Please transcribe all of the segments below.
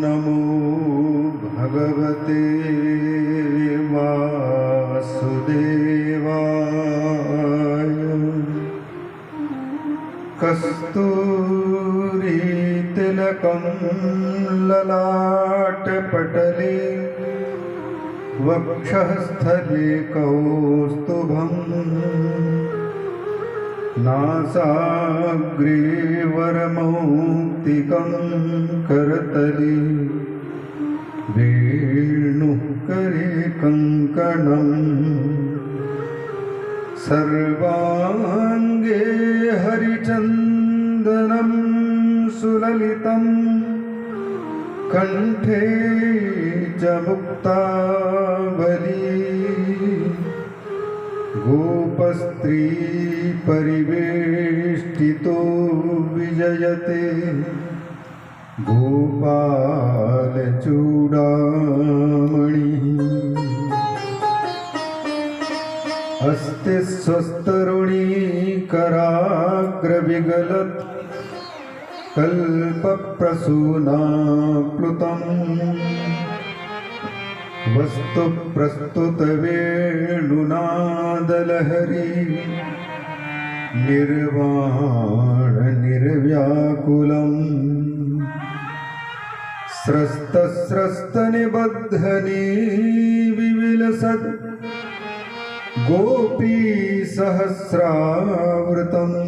नमो भगवते वासुदेवाय। कस्तूरीतिलकं ललाटपटले वक्षःस्थले कौस्तुभम् नासाग्रे वरमौक्तिकं करतले वेणुः करे कङ्कणम् सर्वाङ्गे हरिचन्दनं सुललितं कण्ठे च मुक्तावली गोपस्त्री परिवेष्टितो विजयते गोपालचूडामणिः। अस्ति स्वस्तरुणी कराग्रविगलत् कल्पप्रसूनाप्लुतम् वस्तु प्रस्तुतवेणुनादलहरी निर्वाणनिर्व्याकुलम् स्रस्तस्रस्तनिबद्धनी विविलसत् गोपीसहस्रावृतम्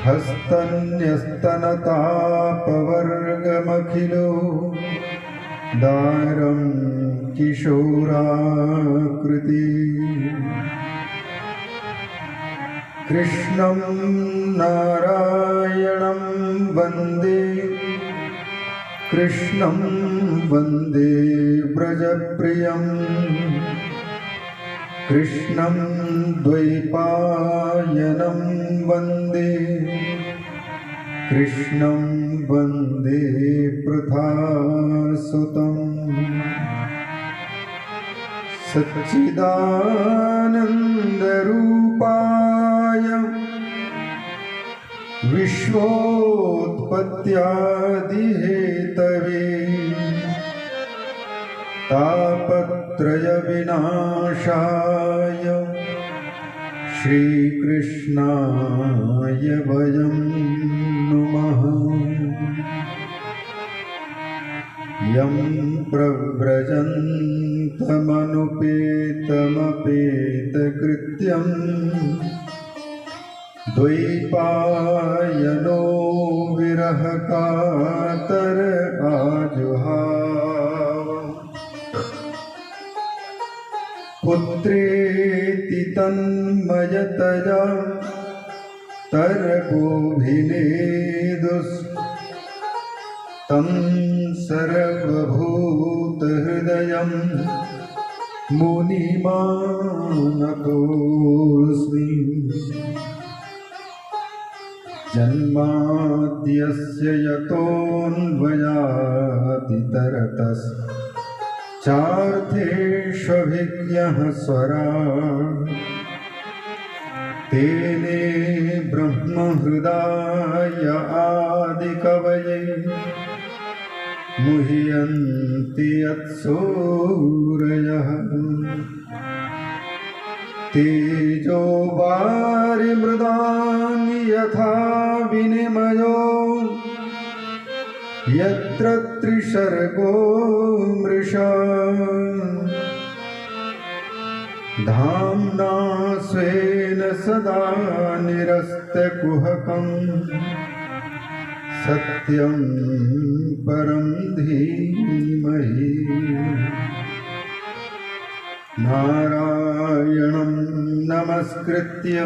हस्तन्यस्तनतापवर्गमखिलो दारं किशोराकृति। कृष्णं नारायणं वन्दे कृष्णं वन्दे व्रजप्रियम् कृष्णं द्वैपायनं वन्दे कृष्णं वन्दे पृथासुतम्। सच्चिदानन्दरूपाय विश्वोत्पत्त्यादिहेतवे तापत्रयविनाशाय श्रीकृष्णाय वयं नुमः। यं प्रव्रजन्तमनुपेतमपेतकृत्यं द्वैपायनो विरहकातर आजुहाव। पुत्रेति तन्मयतया तरपोऽभिनेदुस् तं सर्वभूतहृदयं मुनिमानतोऽस्मि। जन्माद्यस्य यतोऽन्वयादितरतश्चार्थेष्वभिज्ञः स्वराट् तेने ब्रह्महृदाय आदिकवये मुह्यन्ति यत्सूरयः। तेजो वारिमृदानि यथा विनिमयो यत्र त्रिसर्गो मृषा धाम्ना स्वेन सदा निरस्तकुहकं सत्यं परं धीमहि। नारायणं नमस्कृत्य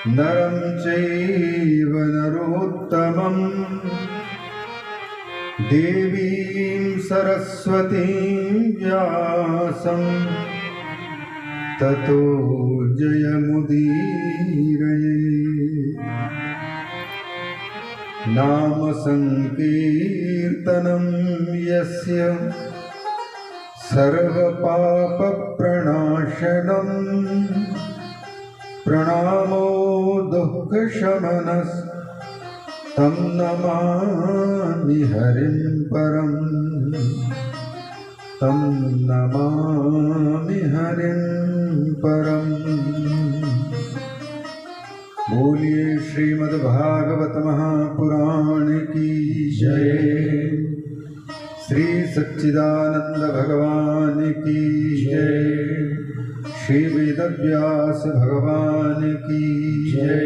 नरं चैव नरोत्तमं देवीं सरस्वतीं व्यासं ततो जयमुदीरये। नाम संकीर्तनं यस्य सर्वपापप्रणाशनं प्रणामो दुःख दुःखशमनस्तं नमामि हरिं परं तं नमामि हरिं परम्। बोलिए श्रीमद्भागवत महापुराण की जय। श्री सच्चिदानंद भगवान की जय। श्री वेदव्यास भगवान की जय।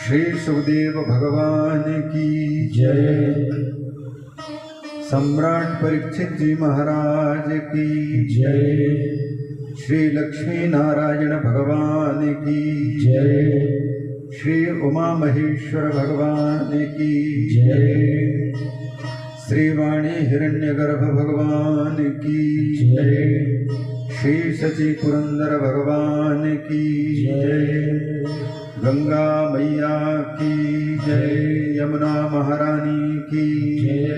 श्री सुखदेव भगवान की जय। सम्राट परीक्षित जी महाराज की जय। श्री लक्ष्मी नारायण भगवान की जय। श्री उमा महेश्वर भगवान की जय। श्री वाणी हिरण्यगर्भ भगवान की जय। श्री सची पुरंदर भगवान की जय। गंगा मैया की जय। यमुना महारानी की जय।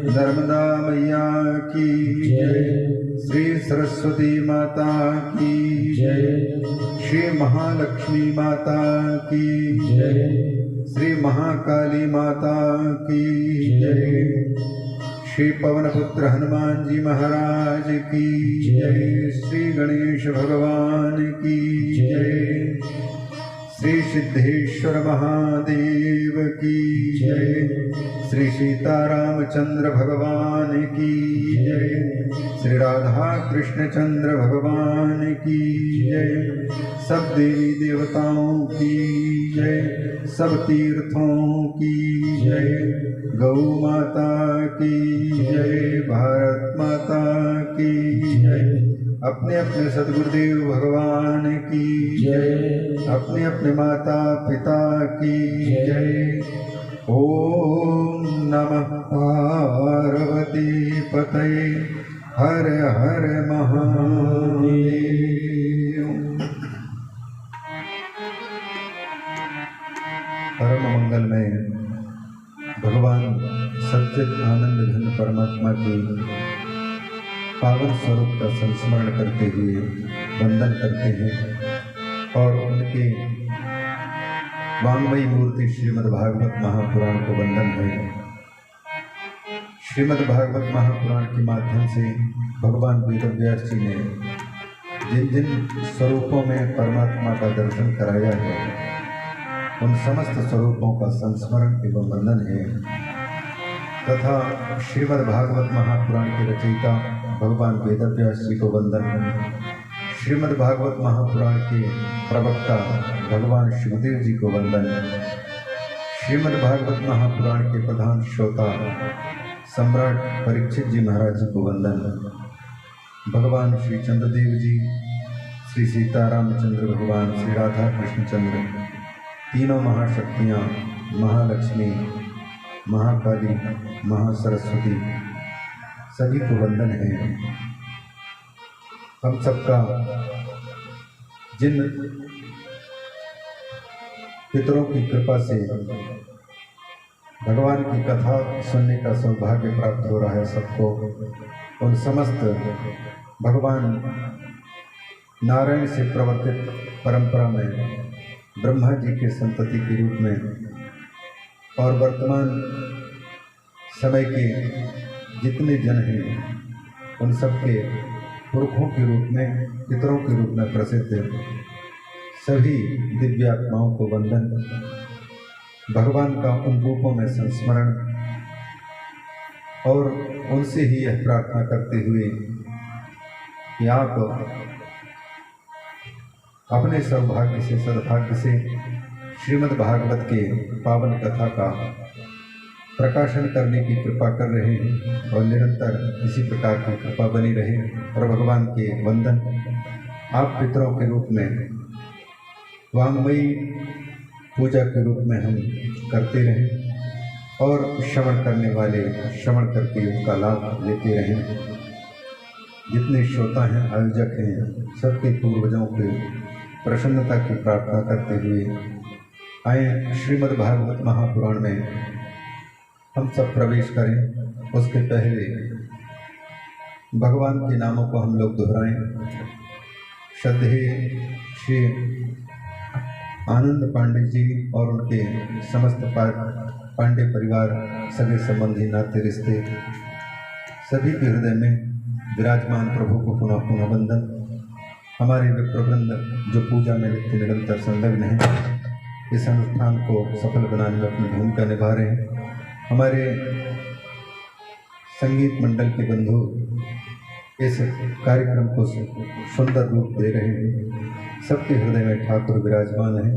नर्मदा मैया की जय। श्री सरस्वती माता की जय। श्री महालक्ष्मी माता की जय। श्री महाकाली माता की जय। श्री पवनपुत्र हनुमान जी महाराज की जय। श्री गणेश भगवान की जय। श्री सिद्धेश्वर महादेव की जय। श्री सीतारामचंद्र भगवान की जय। श्री राधा कृष्ण चंद्र भगवान की जय। सब देवी देवताओं की जय। सब तीर्थों की जय। गौ माता की जय। भारत माता की जय। अपने अपने सद्गुरुदेव भगवान की जय। अपने अपने माता पिता की जय। ओम नमः पार्वती पतये हर हर महादेव। परम मंगलमय भगवान सच्चिद आनंद घन परमात्मा की पावन स्वरूप का संस्मरण करते हुए वंदन करते हैं और उनके वाङ्मयी मूर्ति श्रीमद्भागवत महापुराण को वंदन है। श्रीमद्भागवत महापुराण के माध्यम से भगवान वेदव्यास जी ने जिन जिन स्वरूपों में परमात्मा का दर्शन कराया है उन समस्त स्वरूपों का संस्मरण एवं वंदन है तथा श्रीमद्भागवत महापुराण के रचयिता भगवान वेदव्यास जी को वंदन। श्रीमद्भागवत महापुराण के प्रवक्ता भगवान शिवदेव जी को वंदन। श्रीमद्भागवत महापुराण के प्रधान श्रोता सम्राट परीक्षित जी महाराज जी को वंदन। भगवान श्री चंद्रदेव जी, श्री सीतारामचंद्र भगवान, श्री राधा कृष्णचंद्र, तीनों महाशक्तियाँ, महालक्ष्मी, महाकाली, महासरस्वती, सभी को वंदन है। हम सबका जिन पितरों की कृपा से भगवान की कथा सुनने का सौभाग्य प्राप्त हो रहा है, सबको उन समस्त भगवान नारायण से प्रवर्तित परंपरा में ब्रह्मा जी के संतति के रूप में और वर्तमान समय के जितने जन हैं उन सबके पुरखों के रूप में, पितरों के रूप में प्रसिद्ध सभी दिव्यात्माओं को वंदन। भगवान का उन रूपों में संस्मरण और उनसे ही यह प्रार्थना करते हुए कि आप अपने सौभाग्य से, सद्भाग्य से श्रीमद्भागवत के पावन कथा का प्रकाशन करने की कृपा कर रहे हैं और निरंतर इसी प्रकार की कृपा बनी रहे और भगवान के वंदन आप पितरों के रूप में, वाङ्मयी पूजा के रूप में हम करते रहें और श्रवण करने वाले श्रवण करके उसका लाभ लेते रहें। जितने श्रोता हैं, आयोजक हैं, सबके पूर्वजों के प्रसन्नता की प्रार्थना करते हुए आए श्रीमद्भागवत महापुराण में हम सब प्रवेश करें। उसके पहले भगवान के नामों को हम लोग दोहराएं। श्रद्धेय श्री आनंद पांडे जी और उनके समस्त पांडे परिवार, सगे संबंधी, नाते रिश्ते सभी के हृदय में विराजमान प्रभु को पुनः पुनः वंदन। हमारे विप्रवृंद जो पूजा में नित्य निरंतर संलग्न हैं, इस अनुष्ठान को सफल बनाने में अपनी भूमिका निभा रहे हैं। हमारे संगीत मंडल के बंधु इस कार्यक्रम को सुंदर रूप दे रहे हैं। सबके हृदय में ठाकुर विराजमान हैं।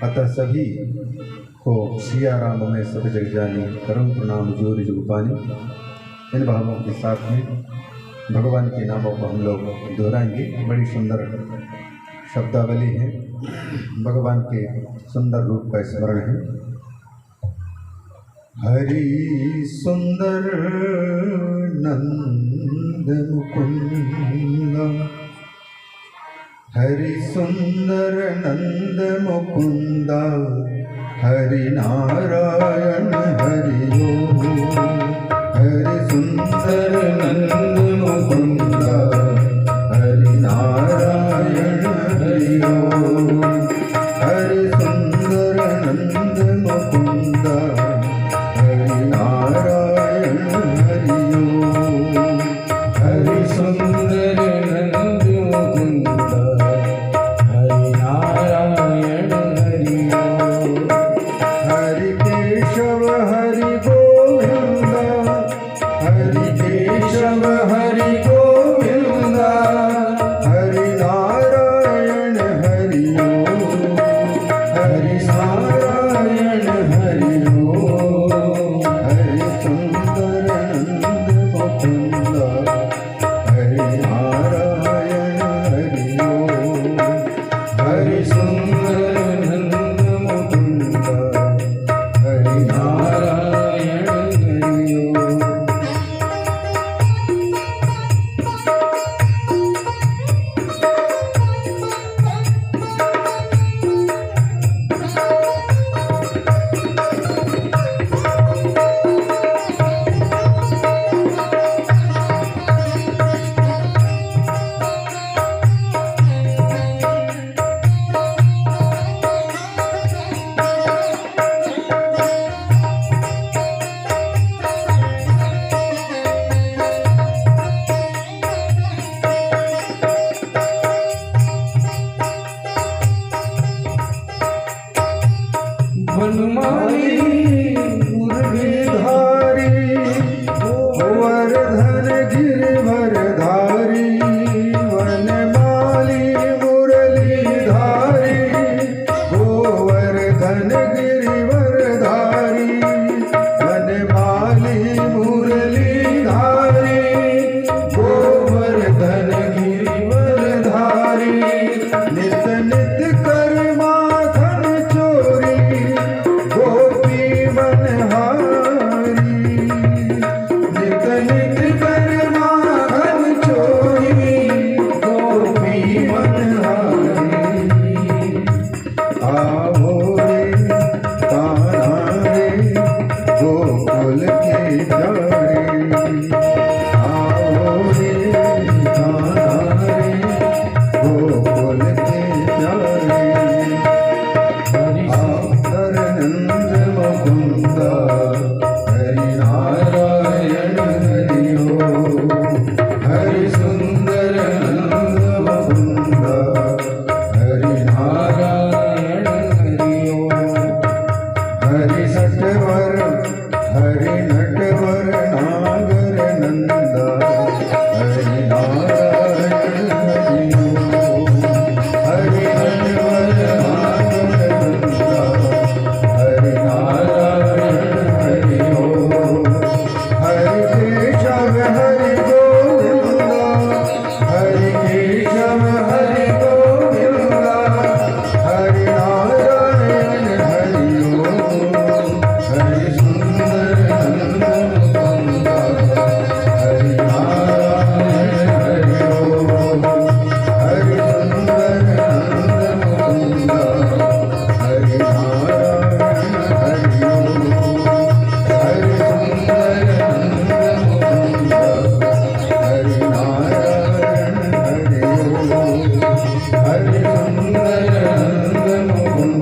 अतः सभी को सिया राम में सब जग जानी, करुण प्रणाम जोर जुगपानी, इन भावों के साथ में भगवान के नामों को हम लोग दोहराएंगे। बड़ी सुंदर शब्दावली है, भगवान के सुंदर रूप का स्मरण है। हरि सुंदर नंद मुकुंद, हरि सुंदर नंद मुकुंद, हरि नारायण हरि ओम। हरि सुंदर नंद मुकुंद, हरि नारायण हरि ओम। हरि सुंदर नंद मुकुंद, हरि नारायण हरि ओम। हरि सुंदर नंद मुकुंद, हरि नारायण हरि ओम। हरि केशव हरि गोविंद, हरि केशव हरि गोविंद, हरि नारायण हरि ओम। हरि नारायण हरि ओम। हरि सुंदर नंद मुकुंद, हरि नारायण हरि ओम। हरि सुंदर नंद मुकुंद, हरि नारायण हरि ओम। बनमाली मुरलीधारी, गोवर्धन गिरिवरधारी। वनमाली मुरलीधारी, गोवर्धन गिरिवरधारी। वनमाली मुरलीधारी, गोवर्धन गिरिवरधारी। नित नित कर माखन चोरी, गोपी मनहारी। नित नित कर माखन चोरी, गोपी मनहारी। आओ रे कान्हा रे, गोकुल के प्यारे। आओ रे कान्हा रे, गोकुल के प्यारे। हरि नंद मुकुंद, हरि नारायण हरि ओम। हरि सुंदर नंद मुकुंद, हरि नारायण हरि ओम। हरि सटवर हरि नटवर नागर नंदा, हरि नारायण हरि ओम। हरि नटवर नागर नंदा, हरि नारायण हरि ओम। हरि केशव हरि गोविंद, हरि केशव हरि गोविंद, हरि नारायण हरि ओम। हरि सुंदर नंद मुकुंद, हरि नारायण हरि ओम। हरि सुंदर नंद मुकुंद, हरि नारायण हरि ओम। हरि सुंदर नंद मुकुंद, हरि नारायण हरि ओम। हरि सुंदर नंद मुकुंद,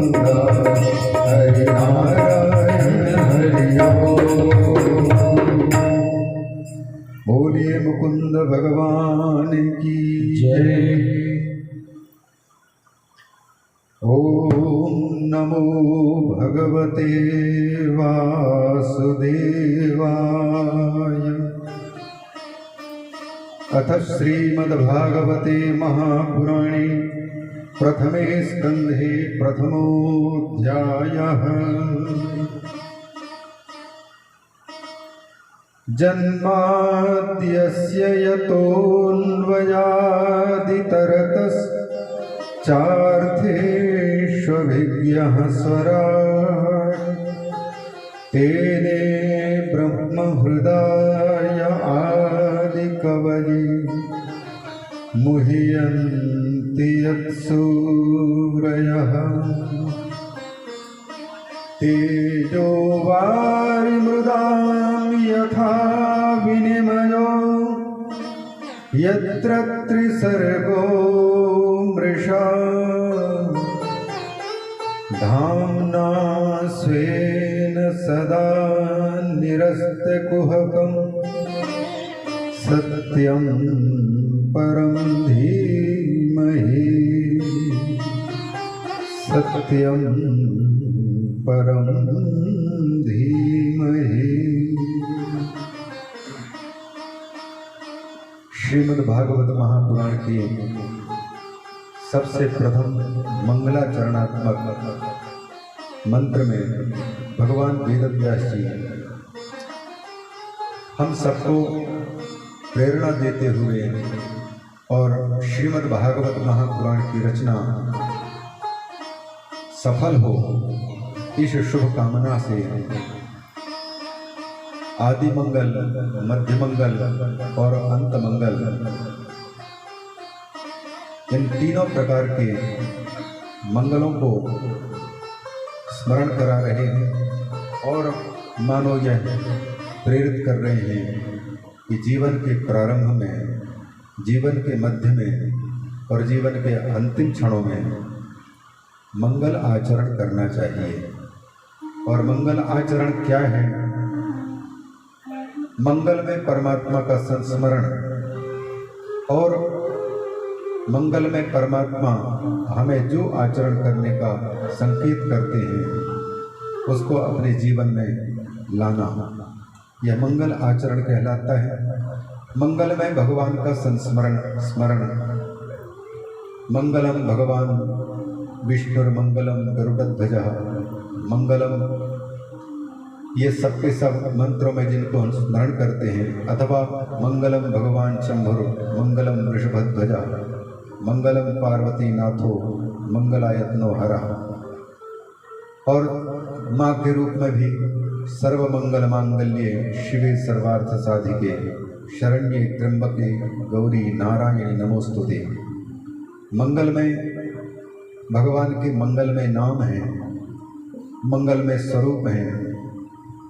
जय। ओम नमो भगवते वासुदेवाय। अथ श्रीमद्भागवते महापुराणे प्रथमे स्कन्धे प्रथमोऽध्यायः। जन्माद्यस्य यतोऽन्वयादितरतश्चार्थेष्वभिज्ञः स्वराट् तेने ब्रह्महृदाय आदिकवये मुह्यन्ति यत्सूरयः। तेजो वारिमृदां यथा विनिमयो यत्र त्रिसर्गो मृषा धाम्ना स्वेन सदा निरस्तकुहकं सत्यं परं धीमहि। सत्यं परम धीमहि। श्रीमद्भागवत महापुराण के सबसे प्रथम मंगलाचरणात्मक मंत्र में भगवान वेदव्यास जी हम सबको प्रेरणा देते हुए और श्रीमद्भागवत महापुराण की रचना सफल हो इस शुभ कामना से आदि मंगल, मध्य मंगल और अंत मंगल इन तीनों प्रकार के मंगलों को स्मरण करा रहे हैं और मानो यह प्रेरित कर रहे हैं कि जीवन के प्रारंभ में, जीवन के मध्य में और जीवन के अंतिम क्षणों में मंगल आचरण करना चाहिए। और मंगल आचरण क्या है? मंगल में परमात्मा का संस्मरण और मंगल में परमात्मा हमें जो आचरण करने का संकेत करते हैं उसको अपने जीवन में लाना, यह मंगल आचरण कहलाता है। मंगल में भगवान का संस्मरण स्मरण, मंगलम भगवान विष्णुर्मंगलम गरुड़ध्वजः मंगलम, ये सब के सब मंत्रों में जिनको हम स्मरण करते हैं, अथवा मंगलम भगवान शंभुर मंगलम वृषभध्वजा मंगलम पार्वती नाथो मंगलायतनो हरा। और माँ के रूप में भी सर्वमंगल मांगल्ये शिवे सर्वार्थ साधिके शरण्ये त्र्यंबके गौरी नारायणी नमोस्तुते। मंगल में भगवान के मंगलमय नाम हैं, मंगलमय स्वरूप हैं।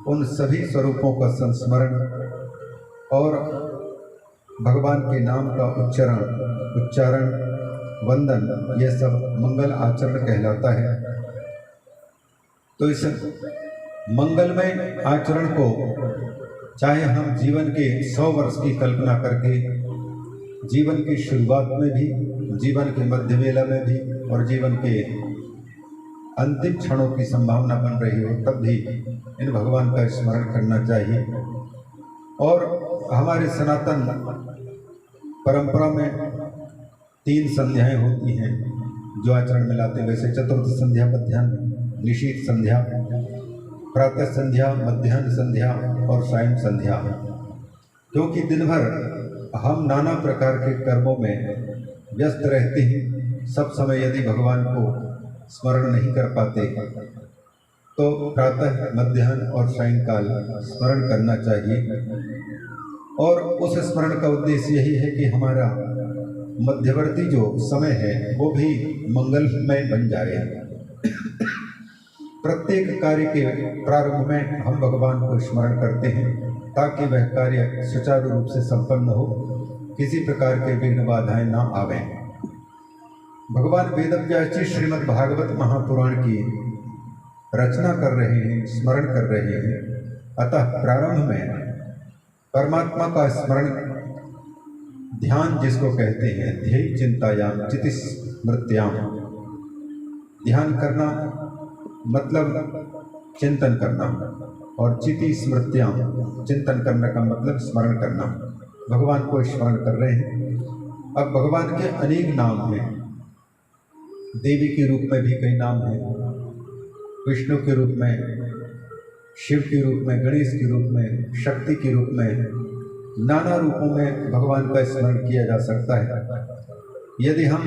उन सभी स्वरूपों का संस्मरण और भगवान के नाम का उच्चारण वंदन, यह सब मंगल आचरण कहलाता है। तो इस मंगलमय आचरण को चाहे हम जीवन के 100 वर्ष की कल्पना करके जीवन की शुरुआत में भी, जीवन के मध्य वेला में भी और जीवन के अंतिम क्षणों की संभावना बन रही हो, तब भी इन भगवान का स्मरण करना चाहिए। और हमारे सनातन परंपरा में 3 संध्याएं होती हैं जो आचरण में लाते हैं। वैसे चतुर्थ संध्या, मध्याह्न, निशीथ संध्या, प्रातः संध्या, मध्याह्न संध्या और सायं संध्या। क्योंकि दिन भर हम नाना प्रकार के कर्मों में व्यस्त रहते हैं, सब समय यदि भगवान को स्मरण नहीं कर पाते तो प्रातः, मध्याह्न और सायंकाल स्मरण करना चाहिए। और उस स्मरण का उद्देश्य यही है कि हमारा मध्यवर्ती जो समय है वो भी मंगलमय बन जाए। प्रत्येक कार्य के प्रारंभ में हम भगवान को स्मरण करते हैं ताकि वह कार्य सुचारू रूप से संपन्न हो, किसी प्रकार के विघ्न बाधाएं ना आवें। भगवान वेदव्यास जी श्रीमद् भागवत महापुराण की रचना कर रहे हैं, स्मरण कर रहे हैं। अतः प्रारंभ में परमात्मा का स्मरण ध्यान जिसको कहते हैं, ध्येय चिंतायाम चिति स्मृत्याम, ध्यान करना मतलब चिंतन करना, और चिति स्मृत्याम चिंतन करने का मतलब स्मरण करना, भगवान को स्मरण कर रहे हैं। अब भगवान के अनेक नाम हैं, देवी के रूप में भी कई नाम हैं, विष्णु के रूप में, शिव के रूप में, गणेश के रूप में, शक्ति के रूप में, नाना रूपों में भगवान का स्मरण किया जा सकता है। यदि हम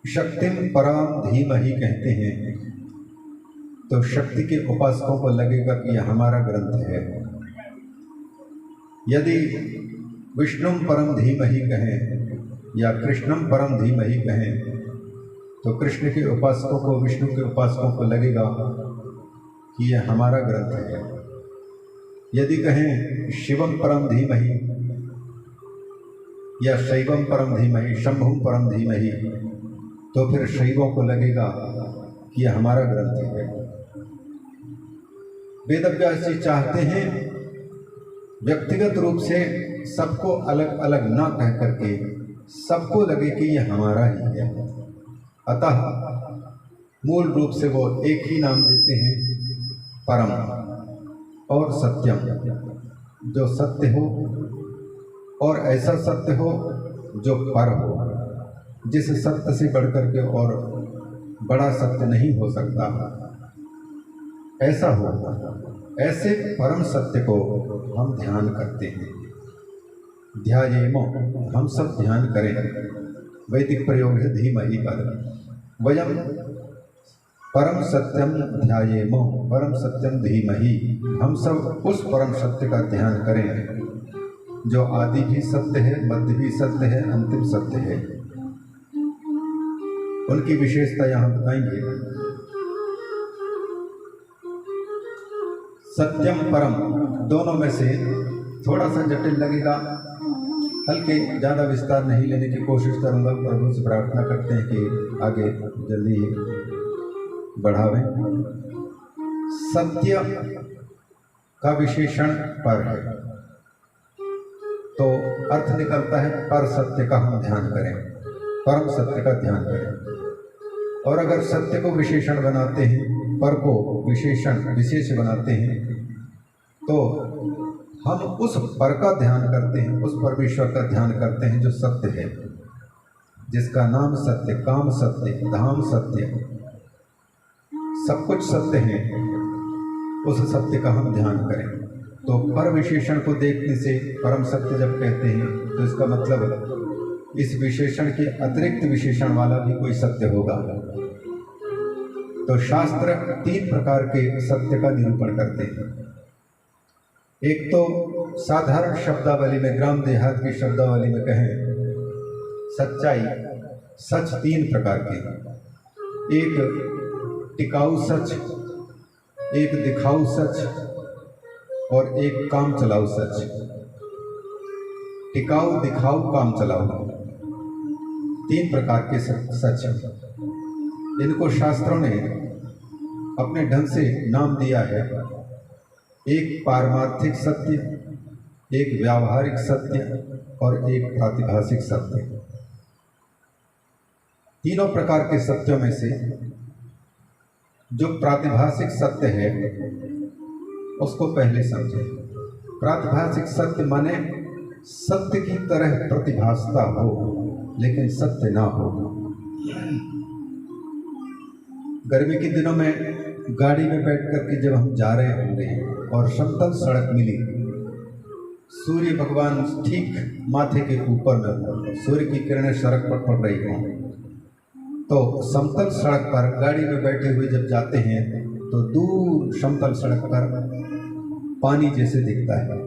शक्तिम परम धीमहि कहते हैं तो शक्ति के उपासकों को लगेगा कि यह हमारा ग्रंथ है। यदि विष्णुम परम धीमहि कहें या कृष्णम परम धीमहि कहें तो कृष्ण के उपासकों को, विष्णु के उपासकों को लगेगा कि यह हमारा ग्रंथ है। यदि कहें शिवम परम धीमहि या शैवम परम धीमहि, शंभुम परम धीमहि, तो फिर शैवों को लगेगा कि यह हमारा ग्रंथ है। वेदव्यास जी चाहते हैं व्यक्तिगत रूप से सबको अलग अलग ना कह करके सबको लगे कि यह हमारा ही है। अतः मूल रूप से वो एक ही नाम देते हैं, परम और सत्यम, जो सत्य हो और ऐसा सत्य हो जो पर हो, जिस सत्य से बढ़कर के और बड़ा सत्य नहीं हो सकता, ऐसा हो। ऐसे परम सत्य को हम ध्यान करते हैं। ध्यायेमो, हम सब ध्यान करें। वैदिक प्रयोग है धीमहि पद। वयम परम सत्यम ध्यायेमो, परम सत्यम धीमहि, हम सब उस परम सत्य का ध्यान करें जो आदि भी सत्य है, मध्य भी सत्य है, अंतिम सत्य है। उनकी विशेषता यहाँ बताएंगे। सत्यम परम, दोनों में से थोड़ा सा जटिल लगेगा, हल्के, ज़्यादा विस्तार नहीं लेने की कोशिश करूँगा। प्रभु से प्रार्थना करते हैं कि आगे जल्दी बढ़ावें। सत्य का विशेषण पर है, तो अर्थ निकलता है पर सत्य का हम ध्यान करें, परम सत्य का ध्यान करें। और अगर सत्य को विशेषण बनाते हैं, पर को विशेषण विशेष बनाते हैं, तो हम उस पर का ध्यान करते हैं, उस परमेश्वर का ध्यान करते हैं जो सत्य है, जिसका नाम सत्य, काम सत्य, धाम सत्य, सब कुछ सत्य है। उस सत्य का हम ध्यान करें। तो पर विशेषण को देखने से परम सत्य जब कहते हैं तो इसका मतलब इस विशेषण के अतिरिक्त विशेषण वाला भी कोई सत्य होगा। तो शास्त्र 3 प्रकार के सत्य का निरूपण करते हैं। एक तो साधारण शब्दावली में, ग्राम देहात की शब्दावली में कहें, सच्चाई, सच 3 प्रकार के, एक टिकाऊ सच, एक दिखाऊ सच और एक काम चलाऊ सच। टिकाऊ, दिखाऊ, काम चलाऊ, 3 प्रकार के सच। इनको शास्त्रों ने अपने ढंग से नाम दिया है। एक पारमार्थिक सत्य, एक व्यावहारिक सत्य और एक प्रातिभाषिक सत्य। तीनों प्रकार के सत्यों में से जो प्रातिभाषिक सत्य है उसको पहले समझें। प्रातिभाषिक सत्य माने सत्य की तरह प्रतिभासता हो लेकिन सत्य ना हो। गर्मी के दिनों में गाड़ी में बैठ कर के जब हम जा रहे होंगे और समतल सड़क मिली, सूर्य भगवान ठीक माथे के ऊपर में, सूर्य की किरणें सड़क पर पड़ रही हों, तो समतल सड़क पर गाड़ी में बैठे हुए जब जाते हैं तो दूर समतल सड़क पर पानी जैसे दिखता है।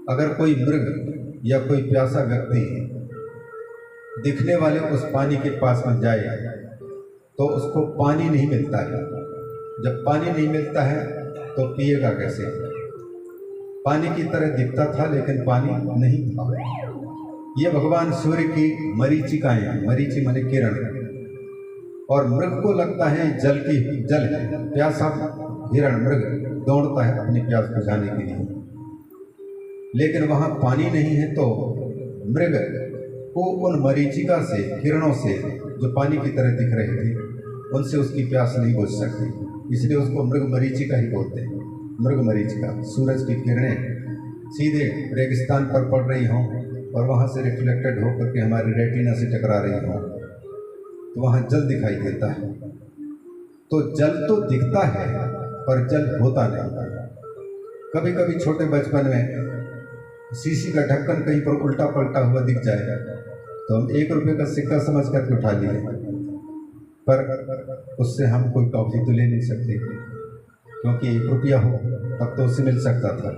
अगर कोई मृग या कोई प्यासा व्यक्ति दिखने वाले उस पानी के पास में जाए तो उसको पानी नहीं मिलता है। जब पानी नहीं मिलता है तो पिएगा कैसे? पानी की तरह दिखता था लेकिन पानी नहीं था। ये भगवान सूर्य की मरीचिकाएं, मरीचि माने किरण, और मृग को लगता है जल है। प्यासा हिरण मृग दौड़ता है अपनी प्यास बुझाने के लिए। लेकिन वहाँ पानी नहीं है तो मृग को उन मरीचिका से, किरणों से जो पानी की तरह दिख रही थी, उनसे उसकी प्यास नहीं बुझ सकती, इसलिए उसको मृग मरीचिका ही बोलते हैं। मृग मरीचिका, सूरज की किरणें सीधे रेगिस्तान पर पड़ रही हों और वहाँ से रिफ्लेक्टेड होकर के हमारे रेटिना से टकरा रही हों तो वहाँ जल दिखाई देता है। तो जल तो दिखता है पर जल होता नहीं। कभी कभी छोटे बचपन में शीशी का ढक्कन कहीं पर उल्टा पलटा हुआ दिख जाए तो हम 1 रुपये का सिक्का समझ करके उठा लिए, पर उससे हम कोई टॉफी तो ले नहीं सकते, क्योंकि 1 रुपया हो तब तो उससे मिल सकता था।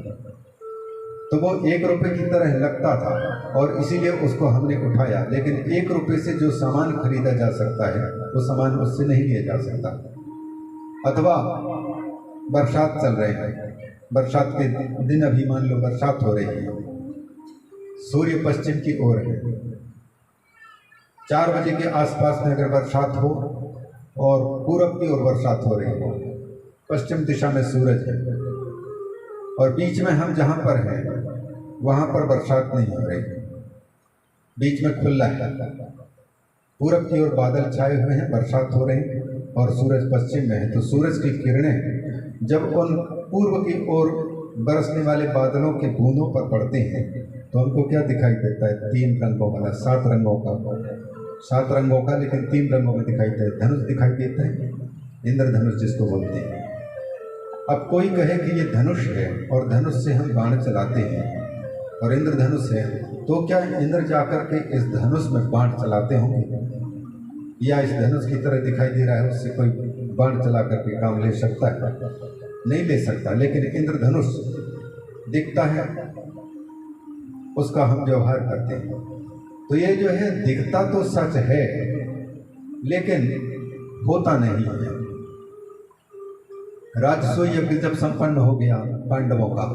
तो वो 1 रुपये की तरह लगता था और इसीलिए उसको हमने उठाया। लेकिन 1 रुपये से जो सामान खरीदा जा सकता है वो सामान उससे नहीं लिया जा सकता। अथवा बरसात चल रहे हैं, बरसात के दिन अभी मान लो बरसात हो रही है, सूर्य पश्चिम की ओर है, 4 बजे के आसपास में अगर बरसात हो और पूरब की ओर बरसात हो रही हो, पश्चिम दिशा में सूरज है और बीच में हम जहाँ पर हैं वहाँ पर बरसात नहीं हो रही, बीच में खुला है, पूरब की ओर बादल छाए हुए हैं, बरसात हो रही और सूरज पश्चिम में है। तो सूरज की किरणें जब उन पूर्व की ओर बरसने वाले बादलों के बूंदों पर पड़ते हैं तो हमको क्या दिखाई देता है? 3 रंगों वाला, 7 रंगों का, 7 रंगों का लेकिन 3 रंगों में दिखाई देता है। धनुष दिखाई देता है, इंद्रधनुष जिसको बोलते हैं। अब कोई कहे कि ये धनुष है और धनुष से हम बाण चलाते हैं और इंद्रधनुष है, तो क्या इंद्र जाकर के इस धनुष में बाण चलाते होंगे या इस धनुष की तरह दिखाई दे रहा है उससे कोई बाण चला करके काम ले सकता है? नहीं ले सकता। लेकिन इंद्रधनुष दिखता है, उसका हम व्यवहार करते हैं। तो ये जो है दिखता तो सच है लेकिन होता नहीं है। राजसूय यज्ञ जब संपन्न हो गया पांडवों का,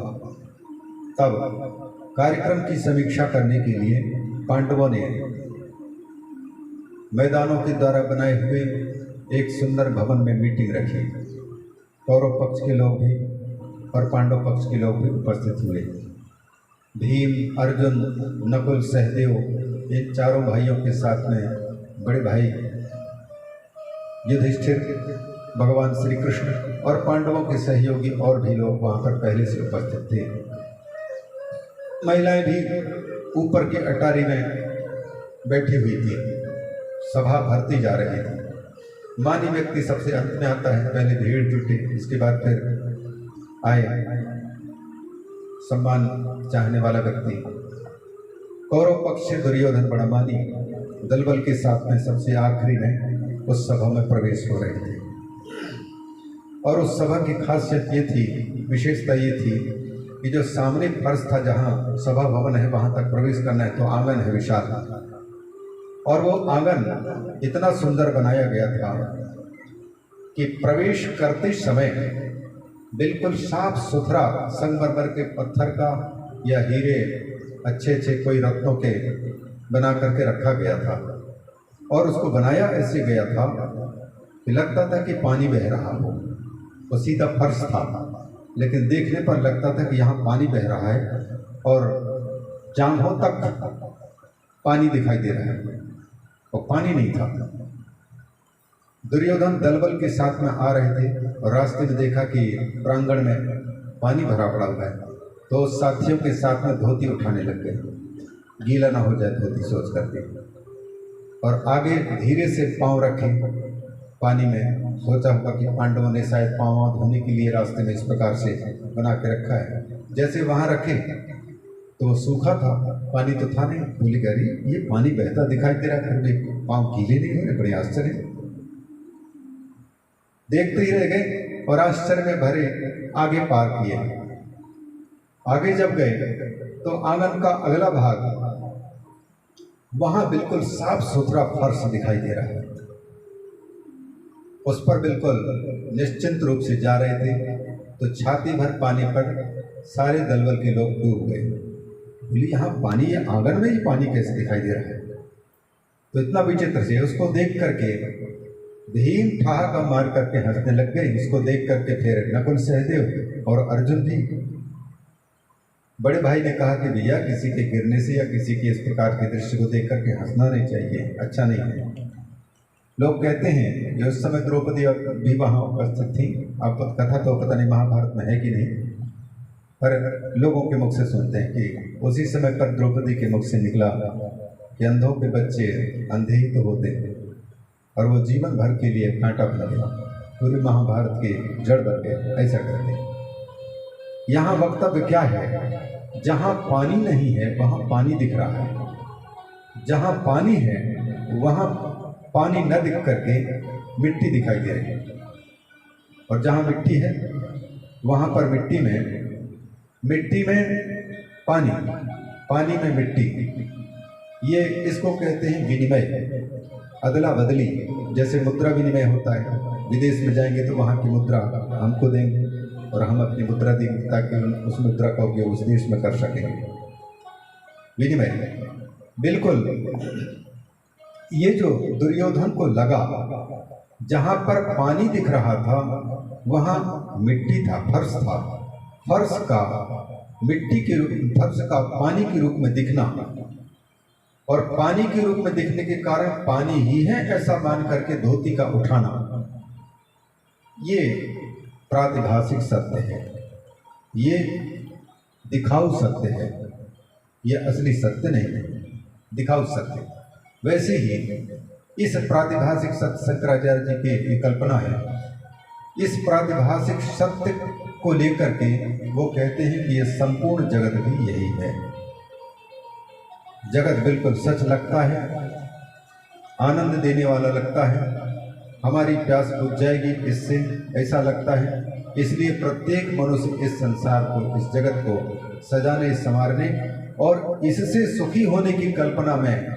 तब कार्यक्रम की समीक्षा करने के लिए पांडवों ने मैदानों के द्वारा बनाए हुए एक सुंदर भवन में मीटिंग रखी। कौरव पक्ष के लोग भी और पांडव पक्ष के लोग भी उपस्थित हुए। भीम, अर्जुन, नकुल, सहदेव, इन चारों भाइयों के साथ में बड़े भाई युधिष्ठिर, भगवान श्री कृष्ण और पांडवों के सहयोगी और भी लोग वहाँ पर पहले से उपस्थित थे। महिलाएं भी ऊपर की अटारी में बैठी हुई थी। सभा भरती जा रही थी। मानी व्यक्ति सबसे अंत में आता है, पहले भीड़ जुटी, इसके बाद फिर आए सम्मान चाहने वाला व्यक्ति। कौरव पक्ष से दुर्योधन बड़ा मानी दलबल के साथ में सबसे आखिरी में उस सभा में प्रवेश हो रहे थे। और उस सभा की खासियत ये थी, विशेषता ये थी कि जो सामने फर्श था, जहाँ सभा भवन है वहाँ तक प्रवेश करना है तो आंगन है विशाल, और वो आंगन इतना सुंदर बनाया गया था कि प्रवेश करते समय बिल्कुल साफ सुथरा संगमरमर के पत्थर का या हीरे अच्छे अच्छे कोई रत्नों के बना करके रखा गया था। और उसको बनाया ऐसे गया था कि लगता था कि पानी बह रहा हो। वो सीधा फर्श था लेकिन देखने पर लगता था कि यहाँ पानी बह रहा है और जांघों तक पानी दिखाई दे रहा है और पानी नहीं था। दुर्योधन दलबल के साथ में आ रहे थे और रास्ते में देखा कि प्रांगण में पानी भरा पड़ा हुआ है, तो साथियों के साथ में धोती उठाने लग गए, गीला ना हो जाए धोती सोच करके, और आगे धीरे से पांव रखे पानी में। सोचा होगा कि पांडवों ने शायद पांव धोने के लिए रास्ते में इस प्रकार से बना के रखा है। जैसे वहाँ रखे तो वो सूखा था, पानी तो था नहीं। बोली गरी ये पानी बहता दिखाई दे रहा है, फिर भी पांव गीले नहीं हो रहे, बड़े आश्चर्य। देखते ही रह गए और आश्चर्य में भरे आगे पार किए। आगे जब गए तो आंगन का अगला भाग, वहां बिल्कुल साफ सुथरा फर्श दिखाई दे रहा है। उस पर बिल्कुल निश्चिंत रूप से जा रहे थे तो छाती भर पानी पर सारे दलबल के लोग डूब गए। बोली यहाँ पानी, ये आंगन में ही पानी कैसे दिखाई दे रहा है? तो इतना विचित्र से उसको देख करके भीम ठहाका मार करके हंसने लग गए। इसको देख करके फिर नकुल, सहदेव और अर्जुन भी बड़े भाई ने कहा कि भैया किसी के गिरने से या किसी के इस प्रकार के दृश्य को देख करके हंसना नहीं चाहिए, अच्छा नहीं है। लोग कहते हैं कि उस समय द्रौपदी भी वहाँ उपस्थित थी। अब कथा तो पता नहीं महाभारत में है कि नहीं, पर लोगों के मुख से सुनते हैं कि उसी समय पर द्रौपदी के मुख से निकला कि अंधों के बच्चे अंधे ही तो होते हैं, और वो जीवन भर के लिए कांटा बन गया, पूरे महाभारत के जड़ बन गए, ऐसा कहते हैं। यहाँ वक्तव्य क्या है? जहाँ पानी नहीं है वहाँ पानी दिख रहा है, जहाँ पानी है वहाँ पानी न दिख करके मिट्टी दिखाई दे रही है, और जहाँ मिट्टी है वहाँ पर मिट्टी में पानी, पानी में मिट्टी, ये इसको कहते हैं विनिमय, अदला बदली। जैसे मुद्रा विनिमय होता है, विदेश में जाएंगे तो वहाँ की मुद्रा हमको देंगे और हम अपनी मुद्रा देंगे ताकि उस मुद्रा का उपयोग उस देश में कर सकें, विनिमय। बिल्कुल ये जो दुर्योधन को लगा, जहाँ पर पानी दिख रहा था वहाँ मिट्टी था, फर्श था, फर्श का मिट्टी के रूप, फर्श का पानी के रूप में दिखना, और पानी के रूप में दिखने के कारण पानी ही है ऐसा मान करके धोती का उठाना, ये प्रातिभाषिक सत्य है, ये दिखाऊ सत्य है, ये असली सत्य नहीं है, दिखाऊ सत्य। वैसे ही इस प्रातिभाषिक सत्य शंकराचार्य जी की एक कल्पना है। इस प्रातिभाषिक सत्य को लेकर के वो कहते हैं कि ये संपूर्ण जगत भी यही है। जगत बिल्कुल सच लगता है, आनंद देने वाला लगता है, हमारी प्यास बुझ जाएगी इससे, ऐसा लगता है। इसलिए प्रत्येक मनुष्य इस संसार को, इस जगत को सजाने, संवारने और इससे सुखी होने की कल्पना में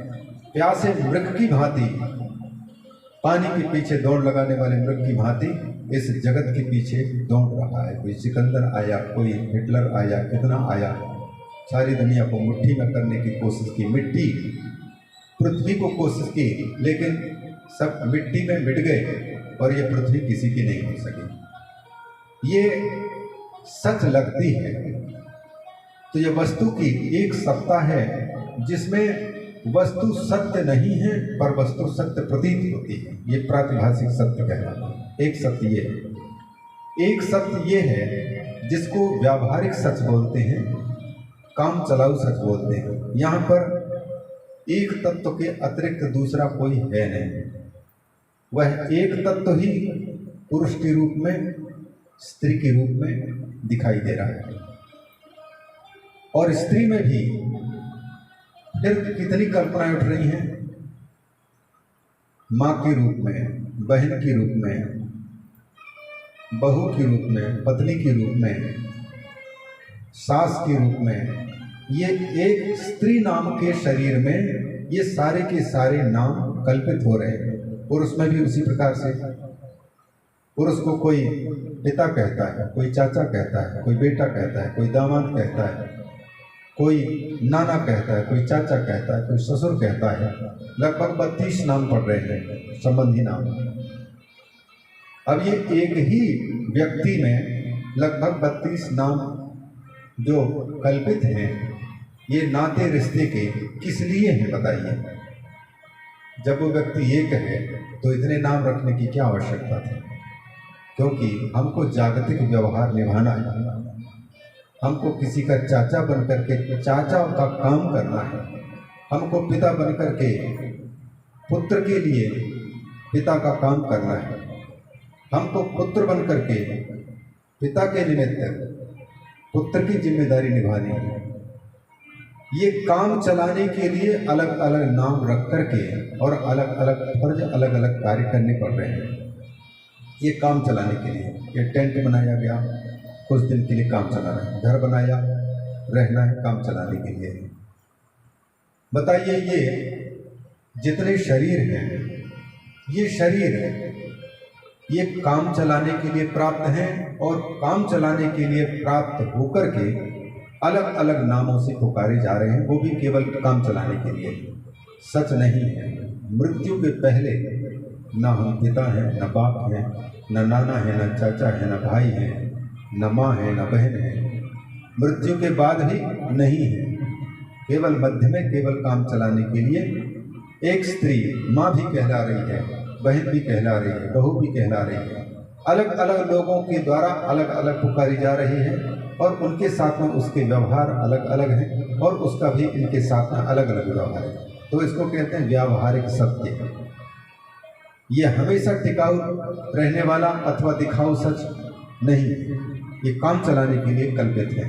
प्यासे मृग की भांति, पानी के पीछे दौड़ लगाने वाले मृग की भांति इस जगत के पीछे दौड़ रहा है। कोई सिकंदर आया, कोई हिटलर आया, कितना आया, सारी दुनिया को मुट्ठी में करने की कोशिश की, मिट्टी पृथ्वी को कोशिश की, लेकिन सब मिट्टी में मिट गए और ये पृथ्वी किसी की नहीं हो सकी। ये सच लगती है। तो ये वस्तु की एक सत्ता है जिसमें वस्तु सत्य नहीं है पर वस्तु सत्य प्रतीत होती है, ये प्रातिभाषिक सत्य कहलाता है। एक सत्य ये है, एक सत्य ये है जिसको व्यावहारिक सच बोलते हैं, काम चलाऊ सच बोलते हैं। यहाँ पर एक तत्व के अतिरिक्त दूसरा कोई है नहीं, वह एक तत्व ही पुरुष के रूप में, स्त्री के रूप में दिखाई दे रहा है। और स्त्री में भी फिर कितनी कल्पनाएं उठ रही हैं, माँ के रूप में, बहन के रूप में, बहू के रूप में, पत्नी के रूप में, सास के रूप में। ये एक स्त्री नाम के शरीर में ये सारे के सारे नाम कल्पित हो रहे हैं। पुरुष में भी उसी प्रकार से, पुरुष को कोई पिता कहता है, कोई चाचा कहता है, कोई बेटा कहता है, कोई दामाद कहता है, कोई नाना कहता है, कोई चाचा कहता है, कोई ससुर कहता है। लगभग 32 नाम पड़ रहे हैं, संबंधी नाम। अब ये एक ही व्यक्ति में लगभग 32 नाम जो कल्पित हैं, ये नाते रिश्ते के किस लिए हैं बताइए? जब वो व्यक्ति एक है तो इतने नाम रखने की क्या आवश्यकता थी? क्योंकि हमको जागतिक व्यवहार निभाना है, हमको किसी का चाचा बनकर के चाचा का काम करना है, हमको पिता बनकर के पुत्र के लिए पिता का काम करना है, हमको पुत्र बनकर के पिता के निमित्त पुत्र की जिम्मेदारी निभानी है। ये काम चलाने के लिए अलग अलग नाम रख करके और अलग अलग फर्ज, अलग अलग कार्य करने पड़ रहे हैं। ये काम चलाने के लिए ये टेंट बनाया गया, कुछ दिन के लिए काम चला रहे हैं, घर बनाया, रहना है, काम चलाने के लिए। बताइए ये जितने शरीर हैं, ये शरीर ये काम चलाने के लिए प्राप्त हैं और काम चलाने के लिए प्राप्त होकर के अलग अलग नामों से पुकारे जा रहे हैं, वो भी केवल काम चलाने के लिए। सच नहीं है। मृत्यु के पहले ना हम पिता हैं, न बाप हैं, न नाना है, न चाचा है, न भाई हैं, न माँ है, न बहन है। मृत्यु के बाद भी नहीं है। केवल मध्य में केवल काम चलाने के लिए एक स्त्री माँ भी कहला रही है, बहन भी कहला रही है, बहू भी कहला रही है। अलग अलग लोगों के द्वारा अलग अलग पुकारी जा रही है और उनके साथ में उसके व्यवहार अलग अलग हैं और उसका भी इनके साथ में अलग अलग व्यवहार है। तो इसको कहते हैं व्यावहारिक सत्य। ये हमेशा टिकाऊ रहने वाला अथवा दिखाऊ सच नहीं, ये काम चलाने के लिए कल्पित है।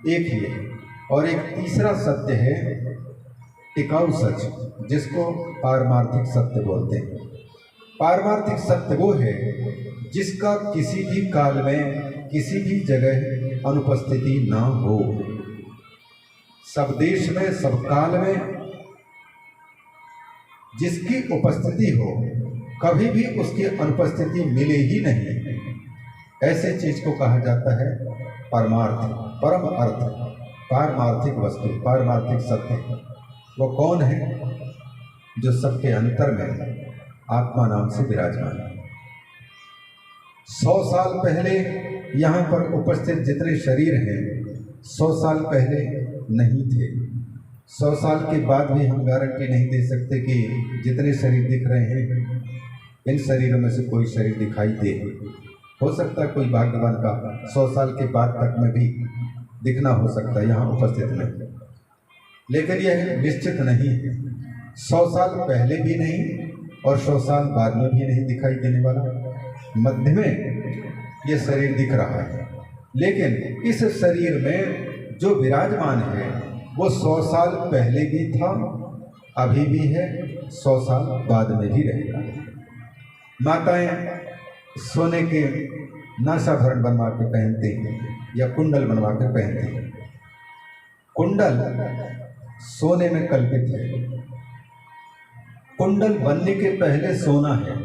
एक ही है। और एक तीसरा सत्य है टिकाऊ सच, जिसको पारमार्थिक सत्य बोलते हैं। पारमार्थिक सत्य वो है जिसका किसी भी काल में किसी भी जगह अनुपस्थिति ना हो। सब देश में सब काल में जिसकी उपस्थिति हो, कभी भी उसकी अनुपस्थिति मिले ही नहीं, ऐसे चीज को कहा जाता है परमार्थ, परम अर्थ, पारमार्थिक वस्तु, पारमार्थिक सत्य। वो कौन है? जो सबके अंतर में आत्मा नाम से विराजमान है। 100 साल पहले यहाँ पर उपस्थित जितने शरीर हैं 100 साल पहले नहीं थे। 100 साल के बाद भी हम गारंटी नहीं दे सकते कि जितने शरीर दिख रहे हैं इन शरीरों में से कोई शरीर दिखाई दे। हो सकता है कोई भाग्यवान का 100 साल के बाद तक में भी दिखना हो सकता है यहाँ उपस्थित में, लेकिन यह निश्चित नहीं है। 100 साल पहले भी नहीं और 100 साल बाद में भी नहीं दिखाई देने वाला, मध्य में ये शरीर दिख रहा है। लेकिन इस शरीर में जो विराजमान है वो 100 साल पहले भी था, अभी भी है, 100 साल बाद में भी रहेगा। माताएं सोने के नासाभरण बनवा के पहनते हैं या कुंडल बनवा के पहनते हैं। कुंडल सोने में कल्पित है। कुंडल बनने के पहले सोना है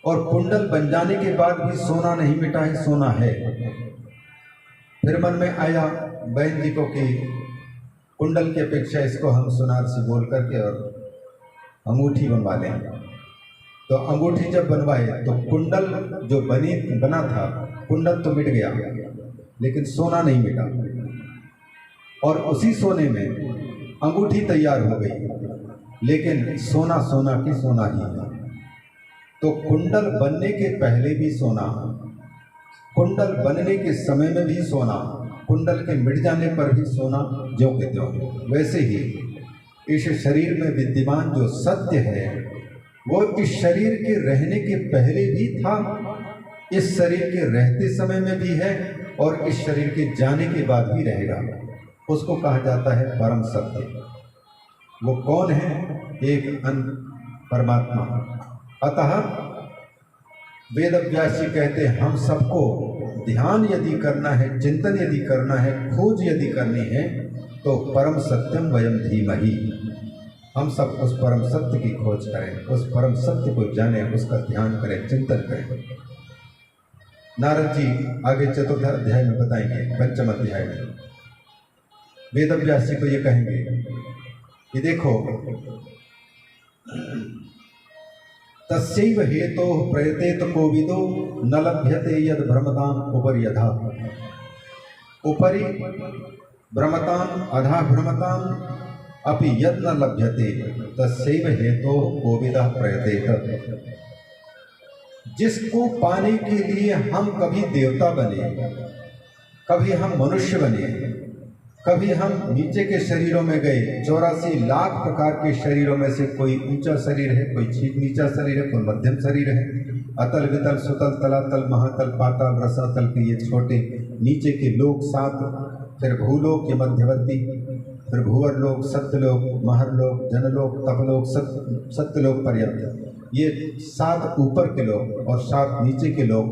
और कुंडल बन जाने के बाद भी सोना नहीं मिटा है, सोना है। फिर मन में आया बहन जी को कि कुंडल की अपेक्षा इसको हम सुनार से बोल करके और अंगूठी बनवा लें। तो अंगूठी जब बनवाए तो कुंडल जो बना था, कुंडल तो मिट गया लेकिन सोना नहीं मिटा, और उसी सोने में अंगूठी तैयार हो गई, लेकिन सोना सोना की सोना ही है। तो कुंडल बनने के पहले भी सोना, कुंडल बनने के समय में भी सोना, कुंडल के मिट जाने पर भी सोना ज्यों के त्यों। वैसे ही इस शरीर में विद्यमान जो सत्य है वो इस शरीर के रहने के पहले भी था, इस शरीर के रहते समय में भी है और इस शरीर के जाने के बाद भी रहेगा। उसको कहा जाता है परम सत्य। वो कौन है? एक परमात्मा। अतः वेद व्यास जी कहते हैं हम सबको ध्यान यदि करना है, चिंतन यदि करना है, खोज यदि करनी है तो परम सत्यम वयम धीमहि। हम सब उस परम सत्य की खोज करें, उस परम सत्य को जानें, उसका ध्यान करें, चिंतन करें। नारद जी आगे 4th अध्याय में बताएंगे, 5th अध्याय में वेद व्यास जी को ये कहेंगे कि देखो तस्यैव हेतोः प्रयतेत कोविदो न लभ्यते यद भ्रमताम् उपरि यथा। उपरि भ्रमताम् अधा भ्रमताम् अपि यद न लभ्यते तस्यैव हेतोः कोविदः प्रयतेत। जिसको पाने के लिए हम कभी देवता बने, कभी हम मनुष्य बने, कभी हम नीचे के शरीरों में गए, 84 लाख प्रकार के शरीरों में से कोई ऊंचा शरीर है, कोई नीचा शरीर है, कोई मध्यम शरीर है, अतल वितल सुतल तलातल महातल पाताल रसातल के ये छोटे नीचे के लोक 7, फिर भूलोक के मध्यवर्ती, फिर भूवर लोक, सत्यलोक, महरलोक, जनलोक, तपलोक, सत्यलोक पर्यंत, ये 7 ऊपर के लोग और 7 नीचे के लोग।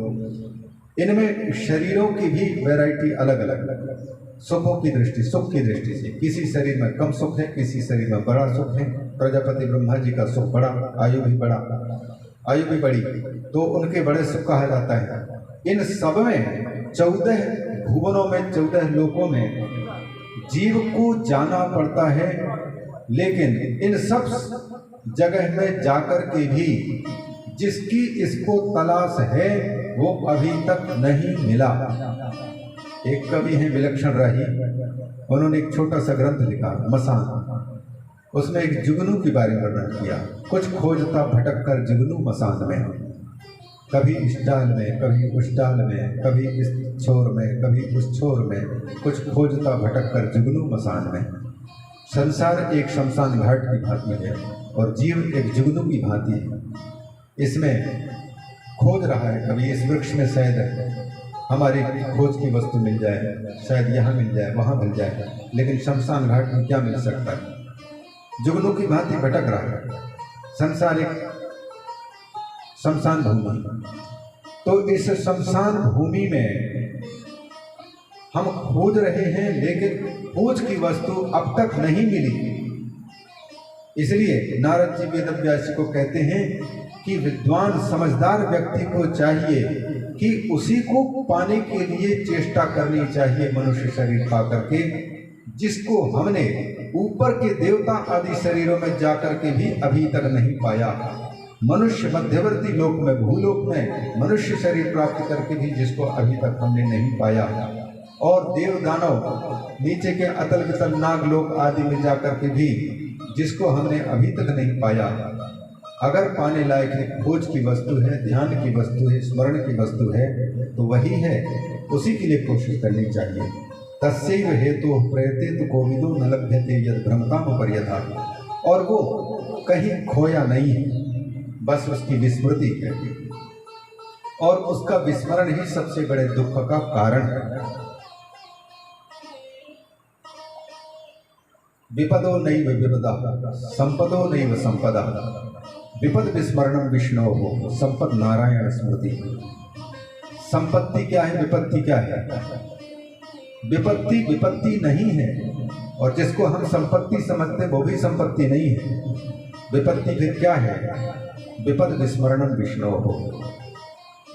इनमें शरीरों की भी वैरायटी अलग अलग, सुखों की दृष्टि, सुख की दृष्टि से किसी शरीर में कम सुख है, किसी शरीर में बड़ा सुख है। प्रजापति ब्रह्मा जी का सुख बड़ा, आयु भी बड़ी, तो उनके बड़े सुख कहा जाता है। इन सब में 14 भुवनों में, 14 लोकों में जीव को जाना पड़ता है, लेकिन इन सब जगह में जाकर के भी जिसकी इसको तलाश है वो अभी तक नहीं मिला। एक कवि हैं विलक्षण राही, उन्होंने एक छोटा सा ग्रंथ लिखा मसान। उसमें एक जुगनू के बारे में वर्णन किया। कुछ खोजता भटक कर जुगनू मसान में, कभी इस डाल में, कभी उस डाल में, कभी इस छोर में, कभी उस छोर में, कुछ खोजता भटक कर जुगनू मसान में। संसार एक शमशान घाट की भांति है और जीव एक जुगनू की भांति है। इसमें खोज रहा है, कभी इस वृक्ष में शायद हमारी खोज की वस्तु मिल जाए, शायद यहाँ मिल जाए, वहाँ मिल जाए, लेकिन शमशान घाट में क्या मिल सकता है? जुगनू की भांति भटक रहा है। संसार एक शमशान भूमि, तो इस शमशान भूमि में हम खोज रहे हैं, लेकिन खोज की वस्तु अब तक नहीं मिली। इसलिए नारद जी वेदव्यास को कहते हैं कि विद्वान समझदार व्यक्ति को चाहिए कि उसी को पाने के लिए चेष्टा करनी चाहिए, मनुष्य शरीर पा करके, जिसको हमने ऊपर के देवता आदि शरीरों में जाकर के भी अभी तक नहीं पाया। मनुष्य मध्यवर्ती लोक में, भूलोक में मनुष्य शरीर प्राप्त करके भी जिसको अभी तक हमने नहीं पाया, और देव दानव नीचे के अतल वितल नागलोक आदि में जाकर के भी जिसको हमने अभी तक नहीं पाया। अगर पाने लायक है, खोज की वस्तु है, ध्यान की वस्तु है, स्मरण की वस्तु है, तो वही है, उसी के लिए कोशिश करनी चाहिए। तस्यैव हेतु प्रयते कोविदो न लभ्यते यद भ्रमतामुपर्यथा। और वो कहीं खोया नहीं है, बस उसकी विस्मृति है, और उसका विस्मरण ही सबसे बड़े दुख का कारण है। विपदो नैव विपदा संपदो नैव संपदा, विपद विस्मरणम विष्णु हो संपद नारायण स्मृति। संपत्ति क्या है, विपत्ति क्या है? विपत्ति विपत्ति नहीं है, और जिसको हम संपत्ति समझते वो भी संपत्ति नहीं है। विपत्ति फिर क्या है? विपद विस्मरणम विष्णु हो।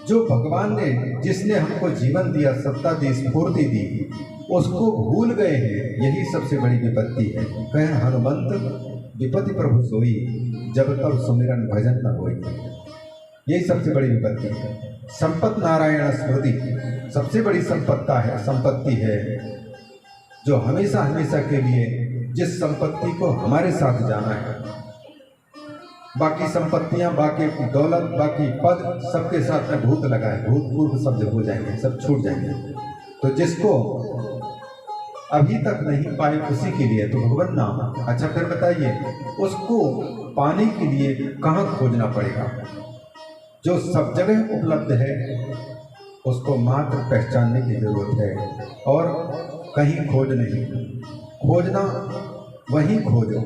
जो भगवान ने, जिसने हमको जीवन दिया, सत्ता दी, स्फूर्ति दी, उसको भूल गए हैं, यही सबसे बड़ी विपत्ति है। कहे हनुमंत विपत्ति प्रभु सोई, जब तब सुमिरन भजन न होई। यही सबसे बड़ी विपत्ति है। संपत नारायण स्मृति सबसे बड़ी संपत्ति है, जो हमेशा हमेशा के लिए जिस संपत्ति को हमारे साथ जाना है। बाकी संपत्तियां, बाकी दौलत, बाकी पद, सबके साथ में भूत लगाए, भूत पूर्व सब जब हो जाएंगे, सब छूट जाएंगे। तो जिसको अभी तक नहीं पाए उसी के लिए तो भगवान नाम। अच्छा फिर बताइए, उसको पाने के लिए कहाँ खोजना पड़ेगा? जो सब जगह उपलब्ध है उसको मात्र पहचानने की जरूरत है, और कहीं खोज नहीं। खोजना वहीं खोजो।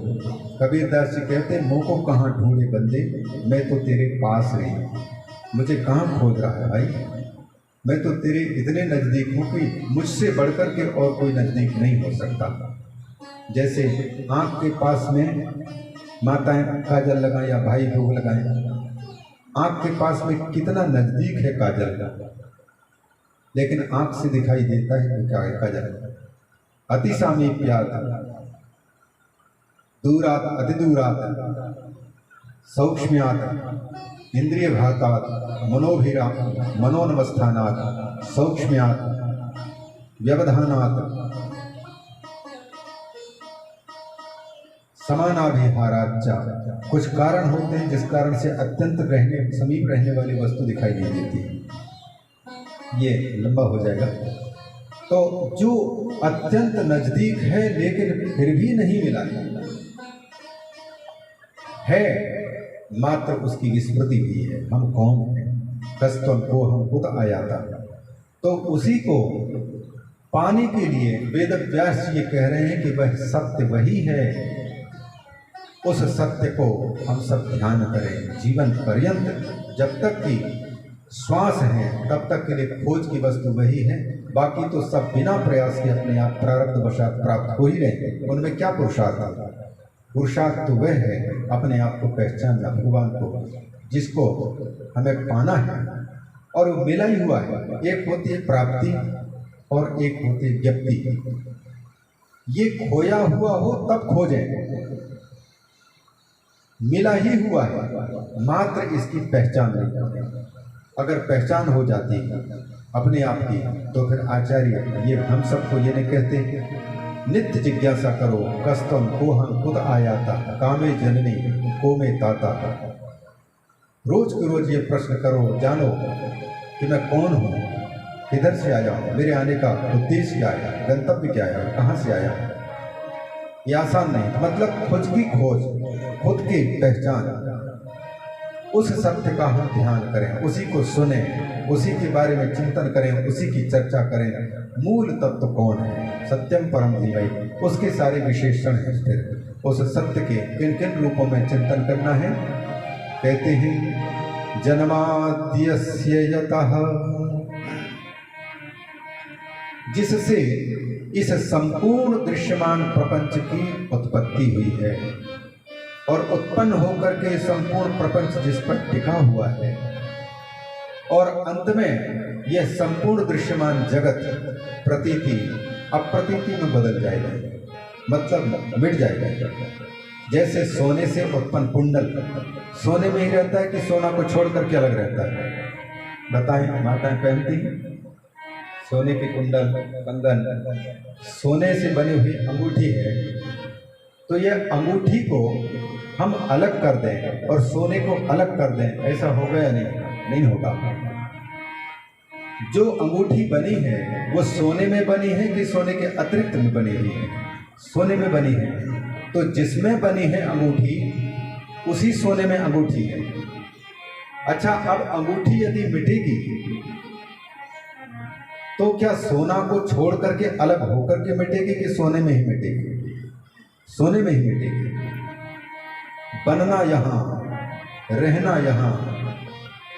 कबीरदास जी कहते, मुँह को कहाँ ढूंढे बंदे, मैं तो तेरे पास नहीं। मुझे कहाँ खोज रहा है भाई? मैं तो तेरे इतने नज़दीक हूँ कि मुझसे बढ़कर के और कोई नज़दीक नहीं हो सकता। जैसे आँख के पास में माताएं काजल लगाएं या भाई भोग लगाएं, आँख के पास में कितना नज़दीक है काजल, लेकिन आँख से दिखाई देता है कि क्या है काजल। अति सामीप्यात् दूरात् अतिदूरात् सौक्ष्म्यात् इंद्रिय घातात् मनोनवस्थानात् सौक्ष्म्यात् व्यवधानात् समानाभिहाराच्च। कुछ कारण होते हैं जिस कारण से अत्यंत समीप रहने वाली वस्तु दिखाई नहीं देती। ये लंबा हो जाएगा। तो जो अत्यंत नजदीक है लेकिन फिर भी नहीं मिला है, मात्र उसकी विस्मृति हुई है। हम कौन हैं? कस्तम को हम खुद आया था। तो उसी को पाने के लिए वेद व्यास जी ये कह रहे हैं कि वह सत्य वही है। उस सत्य को हम सब ध्यान करें जीवन पर्यंत, जब तक कि श्वास है तब तक के लिए खोज की वस्तु वही है। बाकी तो सब बिना प्रयास के अपने आप प्रारब्ध वशात प्राप्त हो ही रहे। उनमें क्या पुरुषार्थ है? पुरुषार्थ तो वह है अपने आप को पहचानना, भगवान को, जिसको हमें पाना है, और वो मिला ही हुआ है। एक होती है प्राप्ति और एक होती है ज्ञप्ति। ये खोया हुआ हो तब खोजे, मिला ही हुआ है, मात्र इसकी पहचान नहीं। अगर पहचान हो जाती, अपने आप की, तो फिर आचार्य ये हम सबको ये नहीं कहते नित्य जिज्ञासा करो, कस्तम कोहम खुद आयाता, कामे जननी को में ताता। रोज के रोज ये प्रश्न करो, जानो कि मैं कौन हूँ, किधर से आया हूँ, मेरे आने का उद्देश्य क्या है, गंतव्य क्या है, कहाँ से आया हूँ। ये आसान नहीं, मतलब खुद की खोज, खुद की पहचान, उस सत्य का हम ध्यान करें, उसी को सुने, उसी के बारे में चिंतन करें, उसी की चर्चा करें। मूल तत्व कौन है, सत्यम परम धीमहि, उसके सारे विशेषण हैं। फिर उस सत्य के किन किन रूपों में चिंतन करना है, कहते हैं जन्माद्यस्य यतः, जिससे इस संपूर्ण दृश्यमान प्रपंच की उत्पत्ति हुई है और उत्पन्न होकर के संपूर्ण प्रपंच जिस पर टिका हुआ है, और अंत में यह संपूर्ण दृश्यमान जगत प्रतीति अप्रतीति में बदल जाएगा, मतलब मिट जाएगा। जैसे सोने से उत्पन्न कुंडल सोने में ही रहता है कि सोना को छोड़ करके अलग रहता है, बताएं। माताएं पहनती हैं सोने के कुंडल, कंगन, सोने से बनी हुई अंगूठी है, तो यह अंगूठी को हम अलग कर दें और सोने को अलग कर दें, ऐसा होगा या नहीं होगा। जो अंगूठी बनी है वो सोने में बनी है कि सोने के अतिरिक्त में बनी हुई है, सोने में बनी है, तो जिसमें बनी है अंगूठी उसी सोने में अंगूठी है। अच्छा, अब अंगूठी यदि मिटेगी तो क्या सोना को छोड़ करके अलग होकर के मिटेगी कि सोने में ही मिटेगी? सोने में ही मिटेगी। बनना यहाँ, रहना यहाँ,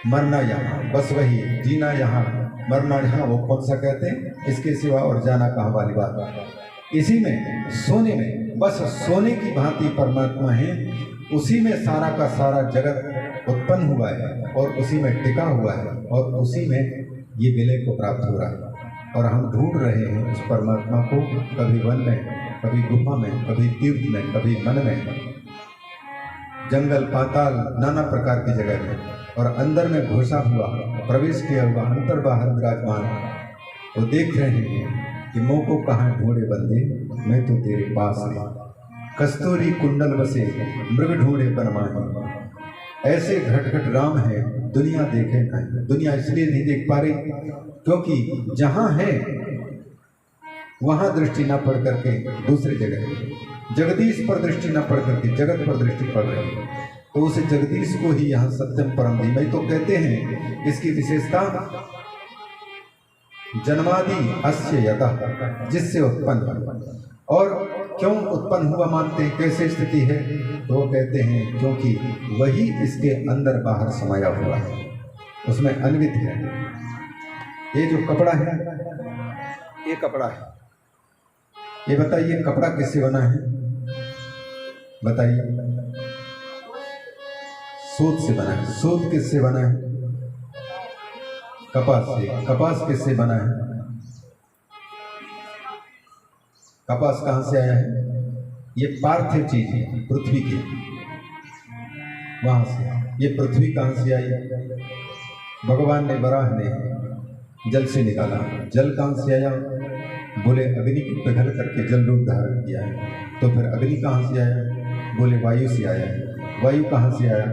मरना यहाँ, बस वही, जीना यहाँ, मरना यहाँ, वो कौन सा कहते हैं, इसके सिवा और जाना कहाँ वाली बात। इसी में सोने में, बस सोने की भांति परमात्मा है, उसी में सारा का सारा जगत उत्पन्न हुआ है और उसी में टिका हुआ है और उसी में ये विलय को प्राप्त हो रहा है। और हम ढूंढ रहे हैं उस परमात्मा को, कभी वन में, कभी गुफा में, कभी तीर्थ में, कभी मन में, जंगल, पाताल, नाना प्रकार की जगह में, और अंदर में घुसा हुआ, प्रवेश किया हुआ, अंतर बाहर विराजमान। वो देख रहे हैं कि मोह को कहाँ ढूंढे बंदे, मैं तो तेरे पास है, कस्तूरी कुंडल बसे मृग ढूंढे परमात्मा। ऐसे घट घट राम है, दुनिया देखे नहीं। दुनिया इसलिए नहीं देख पा रही क्योंकि जहाँ है वहाँ दृष्टि न पड़ करके दूसरी जगह, जगदीश पर दृष्टि न पड़ करके जगत पर दृष्टि पड़ रही है, तो उस जगदीश को ही यहाँ सत्यम परम धीमहि तो कहते हैं। इसकी विशेषता जन्मादि अस्य यतः, जिससे उत्पन्न, और क्यों उत्पन्न हुआ मानते हैं, कैसे स्थिति है, तो कहते हैं क्योंकि वही इसके अंदर बाहर समाया हुआ है, उसमें अन्वित है। ये जो कपड़ा है, ये कपड़ा है, ये बताइए कपड़ा किससे बना है, बताइए। सूत से बना है। सूत किससे बना है? कपास से। कपास किससे बना है? कपास कहाँ से आया है? ये पार्थिव चीज है, पृथ्वी की, वहां से। ये पृथ्वी कहाँ से आई? भगवान ने, वराह ने जल से निकाला। जल कहाँ से आया? बोले अग्नि को पिघल करके जल रूप धारण किया है। तो फिर अग्नि कहाँ से आया? बोले वायु से आया है। वायु कहाँ से आया?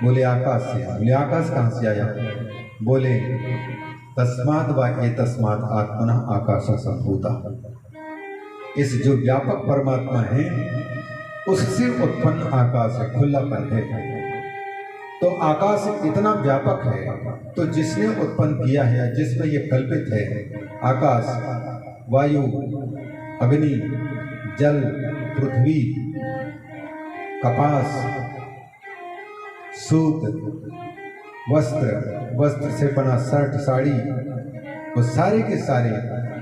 बोले आकाश से आया। बोले आकाश कहाँ से आया? बोले तस्मात् वा एतस्मात् आत्मना आकाश संभूता। इस जो व्यापक परमात्मा है उससे उत्पन्न आकाश है, खुलापन है। तो आकाश इतना व्यापक है, तो जिसने उत्पन्न किया है, जिसमें ये कल्पित है, आकाश, वायु, अग्नि, जल, पृथ्वी, कपास, सूत, वस्त्र, वस्त्र से बना शर्ट, साड़ी, वो सारे के सारे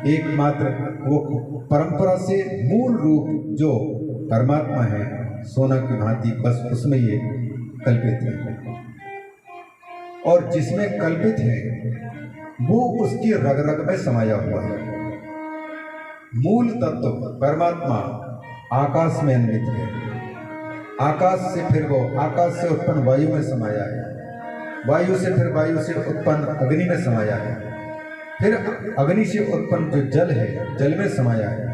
एकमात्र वो परंपरा से मूल रूप जो परमात्मा है, सोना की भांति, बस उसमें ये कल्पित है। और जिसमें कल्पित है वो उसकी रग रग में समाया हुआ है। मूल तत्व परमात्मा आकाश में अन्वित है। आकाश से फिर वो आकाश से उत्पन्न वायु में समाया है। वायु से फिर वायु से उत्पन्न अग्नि में समाया है। फिर अग्नि से उत्पन्न जो जल है जल में समाया है,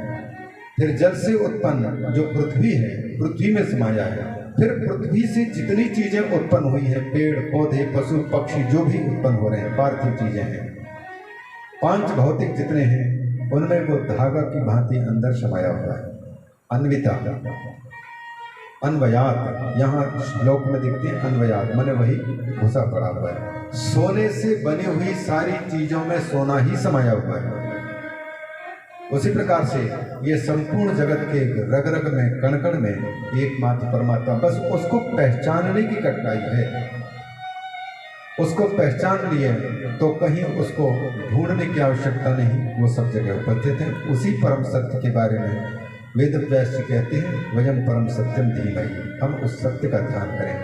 फिर जल से उत्पन्न जो पृथ्वी है पृथ्वी में समाया है, फिर पृथ्वी से जितनी चीजें उत्पन्न हुई है, पेड़ पौधे पशु पक्षी जो भी उत्पन्न हो रहे हैं, पार्थिव चीजें हैं, 5 भौतिक जितने हैं उनमें वो धागा की भांति अंदर समाया हुआ है। अन्विता अन्वयात, यहाँ श्लोक में दिखते हैं अन्वयात, माने वही घुसा पड़ा हुआ है। सोने से बनी हुई सारी चीजों में सोना ही समाया हुआ है। उसी प्रकार से ये संपूर्ण जगत के रग रग में कण कण में एकमात्र परमात्मा, बस उसको पहचानने की कठिनाई है। उसको पहचान लिए तो कहीं उसको ढूंढने की आवश्यकता नहीं, वो सब जगह उपस्थित है। उसी परम सत्य के बारे में वेद व्यास जी कहते हैं वयम परम सत्यम धीमहि, हम उस सत्य का ध्यान करें।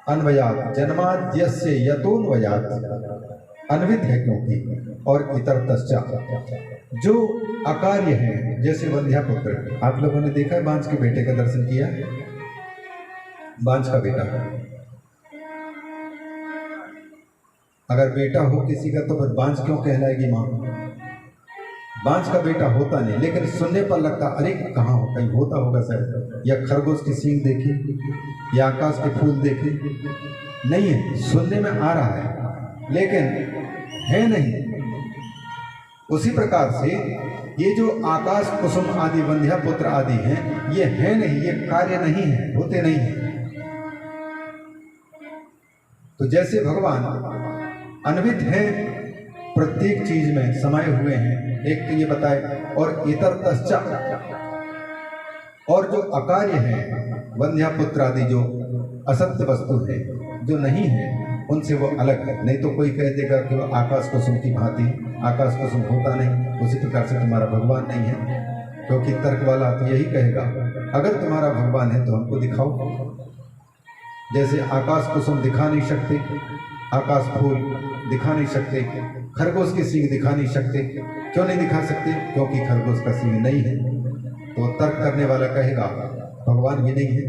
अन्वयात जन्माद्यस्य यतोन्वयात, अन्वित है क्योंकि, और इतर तश्चात जो अकार्य है, जैसे वंध्यापुत्र, आप लोगों ने देखा है बांझ के बेटे का दर्शन किया, बांझ का बेटा, अगर बेटा हो किसी का तो फिर बांझ क्यों कहलाएगी माँ? बांझ का बेटा होता नहीं, लेकिन सुनने पर लगता अरे कहाँ हो, कहीं होता होगा शायद, या खरगोश की सींग देखी या आकाश के फूल देखे, नहीं है, सुनने में आ रहा है लेकिन है नहीं। उसी प्रकार से ये जो आकाश कुसुम आदि वंध्यापुत्र आदि हैं, ये है नहीं, ये कार्य नहीं है, होते नहीं है। तो जैसे भगवान अन्वित है, प्रत्येक चीज में समाये हुए हैं, एक तो ये बताए, और इतर तश्चात, और जो अकार्य है वंध्यापुत्र आदि जो असत्य वस्तु है जो नहीं है उनसे वो अलग है। नहीं तो कोई कह देगा कि वो आकाश कुसुम की भांति, आकाश कुसुम होता नहीं, उसी प्रकार से तुम्हारा भगवान नहीं है, क्योंकि तर्क वाला तो यही कहेगा अगर तुम्हारा भगवान है तो हमको दिखाओ। जैसे आकाश कुसुम दिखा नहीं सकते, आकाश फूल दिखा नहीं सकते, खरगोश की सींग दिखा नहीं सकते, क्यों नहीं दिखा सकते? क्योंकि खरगोश का सींग नहीं है। तो तर्क करने वाला कहेगा भगवान भी नहीं है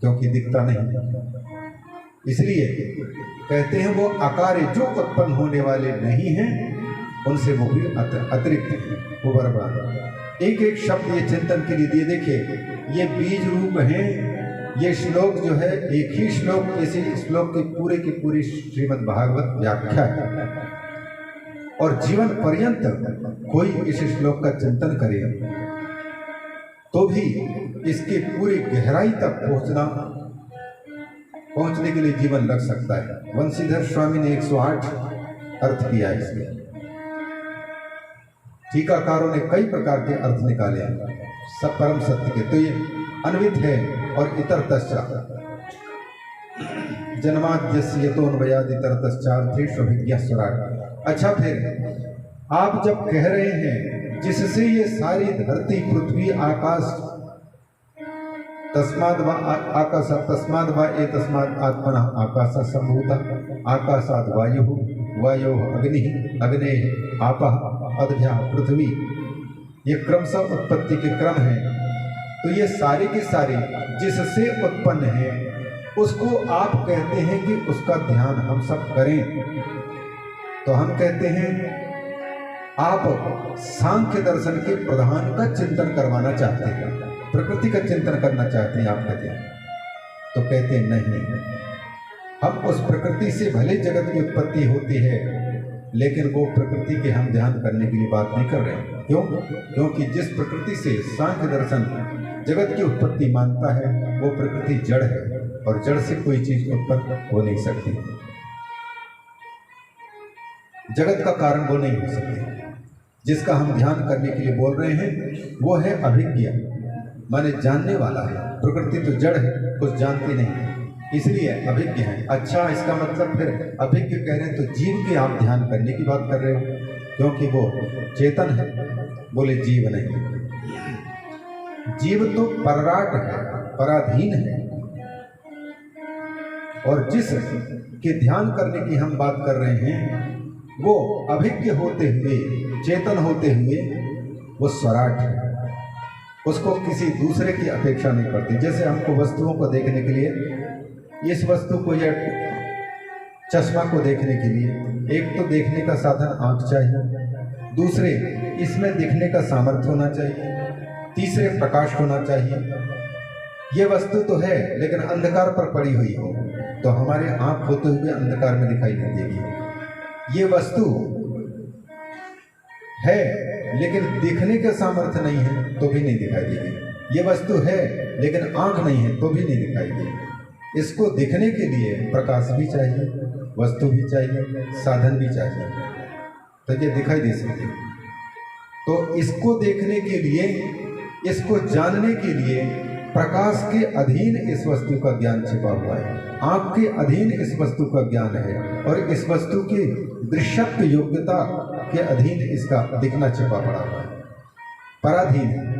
क्योंकि दिखता नहीं। इसलिए कहते हैं वो अकार्य जो उत्पन्न होने वाले नहीं हैं, उनसे वो भी अतिरिक्त है, वो बराबर। एक एक शब्द ये चिंतन के लिए दिए। देखिए ये बीज रूप है, ये श्लोक जो है एक ही श्लोक, इसी श्लोक की पूरी श्रीमद् भागवत व्याख्या है, और जीवन पर्यंत कोई इस श्लोक का चिंतन करे तो भी इसकी पूरी गहराई तक पहुंचने के लिए जीवन लग सकता है। वंशीधर स्वामी ने 108 अर्थ किया है इसमें, टीकाकारों ने कई प्रकार के अर्थ निकाले हैं सब परम सत्य के। तो ये अन्वित है और इतर तश्चात, जन्माद्यस्य यतोन्वयात् इतर तश्चात् अभिज्ञा स्वराट। अच्छा, फिर आप जब कह रहे हैं जिससे ये सारी धरती पृथ्वी आकाश, तस्माद् वा आकाश तस्माद् वा एतस्माद् आत्मनः आकाशः सम्भूतः, आकाशाद् वायुः, वायोः अग्निः, अग्नेः आपः, अद्भ्यः पृथ्वी, ये क्रमशः उत्पत्ति के क्रम है। तो ये सारी की सारी जिससे उत्पन्न है उसको आप कहते हैं कि उसका ध्यान हम सब करें। तो हम कहते हैं आप सांख्य दर्शन के प्रधान का चिंतन करवाना चाहते हैं, प्रकृति का चिंतन करना चाहते हैं, आप कहते हैं। तो कहते हैं नहीं, हम उस प्रकृति से भले जगत की उत्पत्ति होती है लेकिन वो प्रकृति के हम ध्यान करने के लिए बात नहीं कर रहे हैं। क्यों? क्योंकि जिस प्रकृति से सांख्य दर्शन जगत की उत्पत्ति मानता है वो प्रकृति जड़ है, और जड़ से कोई चीज उत्पन्न हो नहीं सकती, जगत का कारण वो नहीं हो सकती। जिसका हम ध्यान करने के लिए बोल रहे हैं वो है अभिज्ञ, माने जानने वाला है। प्रकृति तो जड़ है, कुछ जानती नहीं है, इसलिए अभिज्ञ है। अच्छा, इसका मतलब फिर अभिज्ञ कह रहे हैं तो जीव के आप ध्यान करने की बात कर रहे हो, क्योंकि वो चेतन है। बोले जीव नहीं, जीव तो पराराट है, पराधीन है, और जिस के ध्यान करने की हम बात कर रहे हैं वो अभिज्ञ होते हुए, चेतन होते हुए वो स्वराट है, उसको किसी दूसरे की अपेक्षा नहीं करती। जैसे हमको वस्तुओं को देखने के लिए इस वस्तु को या चश्मा को देखने के लिए एक तो देखने का साधन आंख चाहिए, दूसरे इसमें दिखने का सामर्थ्य होना चाहिए, तीसरे प्रकाश होना चाहिए। ये वस्तु तो है लेकिन अंधकार पर पड़ी हुई हो तो हमारे आंख होते हुए अंधकार में दिखाई नहीं देगी। ये वस्तु है लेकिन दिखने का सामर्थ्य नहीं है तो भी नहीं दिखाई देगी। ये वस्तु है लेकिन आंख नहीं है तो भी नहीं दिखाई देगी। इसको दिखने के लिए प्रकाश भी चाहिए, वस्तु भी चाहिए, साधन भी चाहिए, तो ये दिखाई दे सकती है। तो इसको देखने के लिए, इसको जानने के लिए प्रकाश के अधीन इस वस्तु का ज्ञान छिपा हुआ है, आंख के अधीन इस वस्तु का ज्ञान है और इस वस्तु की दृश्यत्व योग्यता के अधीन इसका दिखना छिपा पड़ा हुआ है, पराधीन है।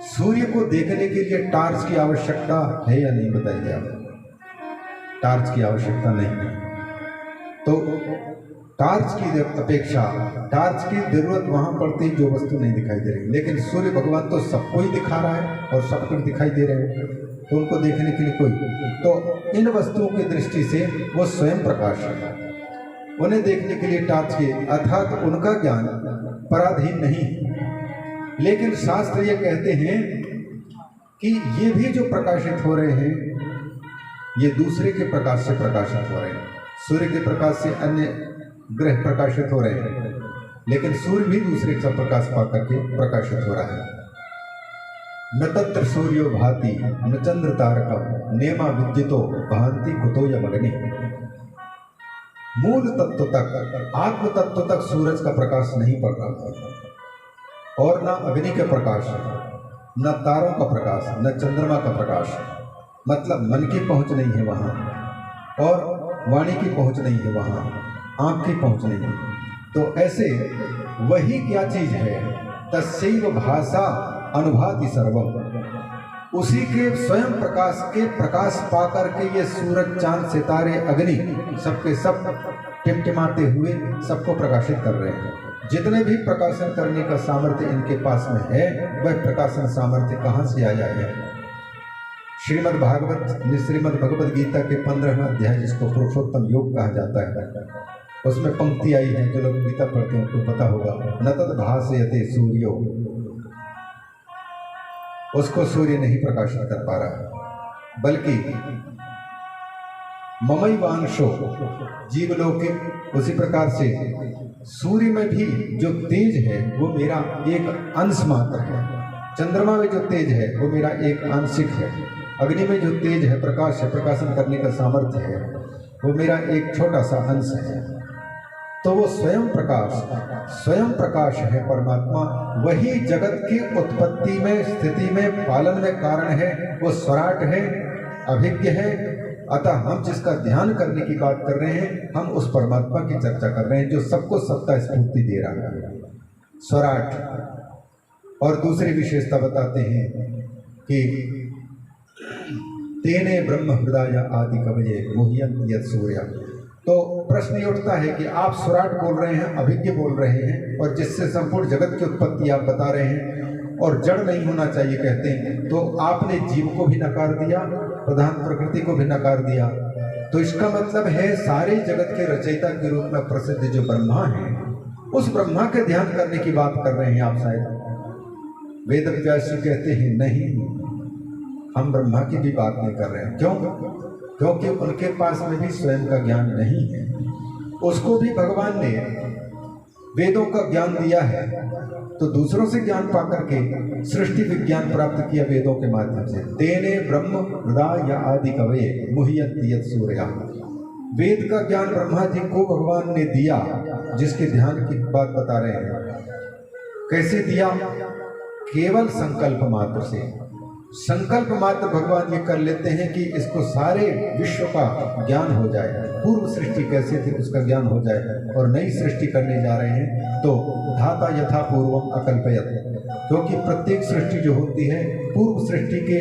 सूर्य को देखने के लिए टार्च की आवश्यकता है या नहीं बताइए आप? टार्च की आवश्यकता नहीं है। तो टार्च की अपेक्षा टार्च की जरूरत वहां पड़ती जो वस्तु नहीं दिखाई दे रही, लेकिन सूर्य भगवान तो सबको ही दिखा रहा है और सब कुछ दिखाई दे रहे हैं, तो उनको देखने के लिए कोई, तो इन वस्तुओं की दृष्टि से वो स्वयं प्रकाश है। उन्हें देखने के लिए टार्च के अर्थात उनका ज्ञान पराधीन नहीं। लेकिन शास्त्र ये कहते हैं कि ये भी जो प्रकाशित हो रहे हैं ये दूसरे के प्रकाश से प्रकाशित हो रहे हैं। सूर्य के प्रकाश से अन्य ग्रह प्रकाशित हो रहे हैं, लेकिन सूर्य भी दूसरे का प्रकाश पाकर के प्रकाशित हो रहा है। न तत्र सूर्यो भाति न चंद्र तारकम नेमा विद्युतो भांति कुतो यमग्नि। मूल तत्व तक, आत्म तत्व तक सूरज का प्रकाश नहीं पड़ रहा और न अग्नि का प्रकाश, न तारों का प्रकाश, न चंद्रमा का प्रकाश, मतलब मन की पहुंच नहीं है वहां और वाणी की पहुंच नहीं है वहां, आंख की पहुंच नहीं है। तो ऐसे वही क्या चीज है, तस्यैव भाषा अनुभाति सर्वम, उसी के स्वयं प्रकाश के प्रकाश पाकर के ये सूरज चांद सितारे अग्नि सबके सब टिमटिमाते हुए सबको प्रकाशित कर रहे हैं। जितने भी प्रकाशन करने का सामर्थ्य इनके पास में है वह प्रकाशन सामर्थ्य कहाँ से आया है? श्रीमद् भगवत गीता के 15वें अध्याय जिसको पुरुषोत्तम योग कहा जाता है, उसमें पंक्ति आई है, जो लोग गीता पढ़ते हैं उनको पता होगा, न तद् भासयते सूर्यो, उसको सूर्य नहीं प्रकाशित कर पा रहा, बल्कि ममैवांशो जीवलोके, उसी प्रकार से सूर्य में भी जो तेज है वो मेरा एक अंश मात्र है, चंद्रमा में जो तेज है वो मेरा एक आंशिक है, अग्नि में जो तेज है, प्रकाश है, प्रकाशन करने का सामर्थ्य है, वो मेरा एक छोटा सा अंश है। तो वो स्वयं प्रकाश है परमात्मा, वही जगत की उत्पत्ति में, स्थिति में, पालन में कारण है, वो स्वराट है, अभिज्ञ है। अतः हम जिसका ध्यान करने की बात कर रहे हैं, हम उस परमात्मा की चर्चा कर रहे हैं जो सबको सत्ता स्फूर्ति दे रहा है, स्वराट। और दूसरी विशेषता बताते हैं कि तेने ब्रह्म हृदय आदि कवये मुह्यन्ति यत् सूर्य। तो प्रश्न ये उठता है कि आप स्वराट बोल रहे हैं, अभिज्ञ बोल रहे हैं, और जिससे संपूर्ण जगत की उत्पत्ति आप बता रहे हैं और जड़ नहीं होना चाहिए कहते हैं, तो आपने जीव को भी नकार दिया, प्रधान प्रकृति को भी नकार दिया। तो इसका मतलब है सारे जगत के रचयिता के रूप में प्रसिद्ध जो ब्रह्मा है, उस ब्रह्मा के ध्यान करने की बात कर रहे हैं आप शायद। वेद व्यास जी कहते हैं नहीं, हम ब्रह्मा की भी बात नहीं कर रहे हैं। क्यों? क्योंकि उनके पास में भी स्वयं का ज्ञान नहीं है, उसको भी भगवान ने वेदों का ज्ञान दिया है, तो दूसरों से ज्ञान पाकर के सृष्टि विज्ञान प्राप्त किया वेदों के माध्यम से। तेने ब्रह्म हृदय आदि कवये मुह्यन्ति यत् सूर्य। वेद का ज्ञान ब्रह्मा जी को भगवान ने दिया, जिसके ध्यान की बात बता रहे हैं। कैसे दिया? केवल संकल्प मात्र से। संकल्प मात्र भगवान ये कर लेते हैं कि इसको सारे विश्व का ज्ञान हो जाए, पूर्व सृष्टि कैसे थी उसका ज्ञान हो जाए, और नई सृष्टि करने जा रहे हैं तो धाता यथा पूर्वम अकल्पयत, क्योंकि प्रत्येक सृष्टि जो होती है पूर्व सृष्टि के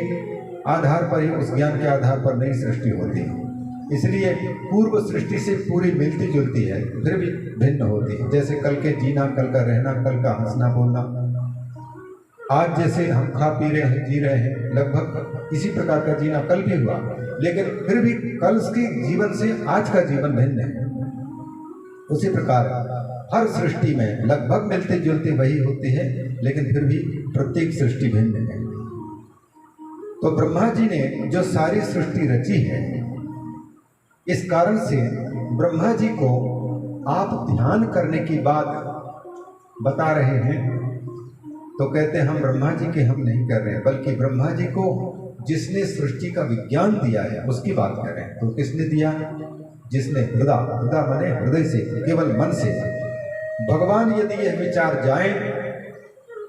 आधार पर ही, उस ज्ञान के आधार पर नई सृष्टि होती है। इसलिए पूर्व सृष्टि से पूरी मिलती जुलती है, फिर भी भिन्न होती है। जैसे कल के जीना, कल का रहना, कल का हंसना बोलना, आज जैसे हम खा पी रहे हैं, जी रहे हैं, लगभग इसी प्रकार का जीना कल भी हुआ, लेकिन फिर भी कल के जीवन से आज का जीवन भिन्न है। उसी प्रकार हर सृष्टि में लगभग मिलते जुलते वही होते हैं, लेकिन फिर भी प्रत्येक सृष्टि भिन्न है। तो ब्रह्मा जी ने जो सारी सृष्टि रची है, इस कारण से ब्रह्मा जी को आप ध्यान करने की बात बता रहे हैं। तो कहते हैं हम ब्रह्मा जी के हम नहीं कर रहे हैं, बल्कि ब्रह्मा जी को जिसने सृष्टि का विज्ञान दिया है उसकी बात कर रहे हैं। तो किसने दिया? जिसने हृदय माने हृदय से, केवल मन से। भगवान यदि यह विचार जाए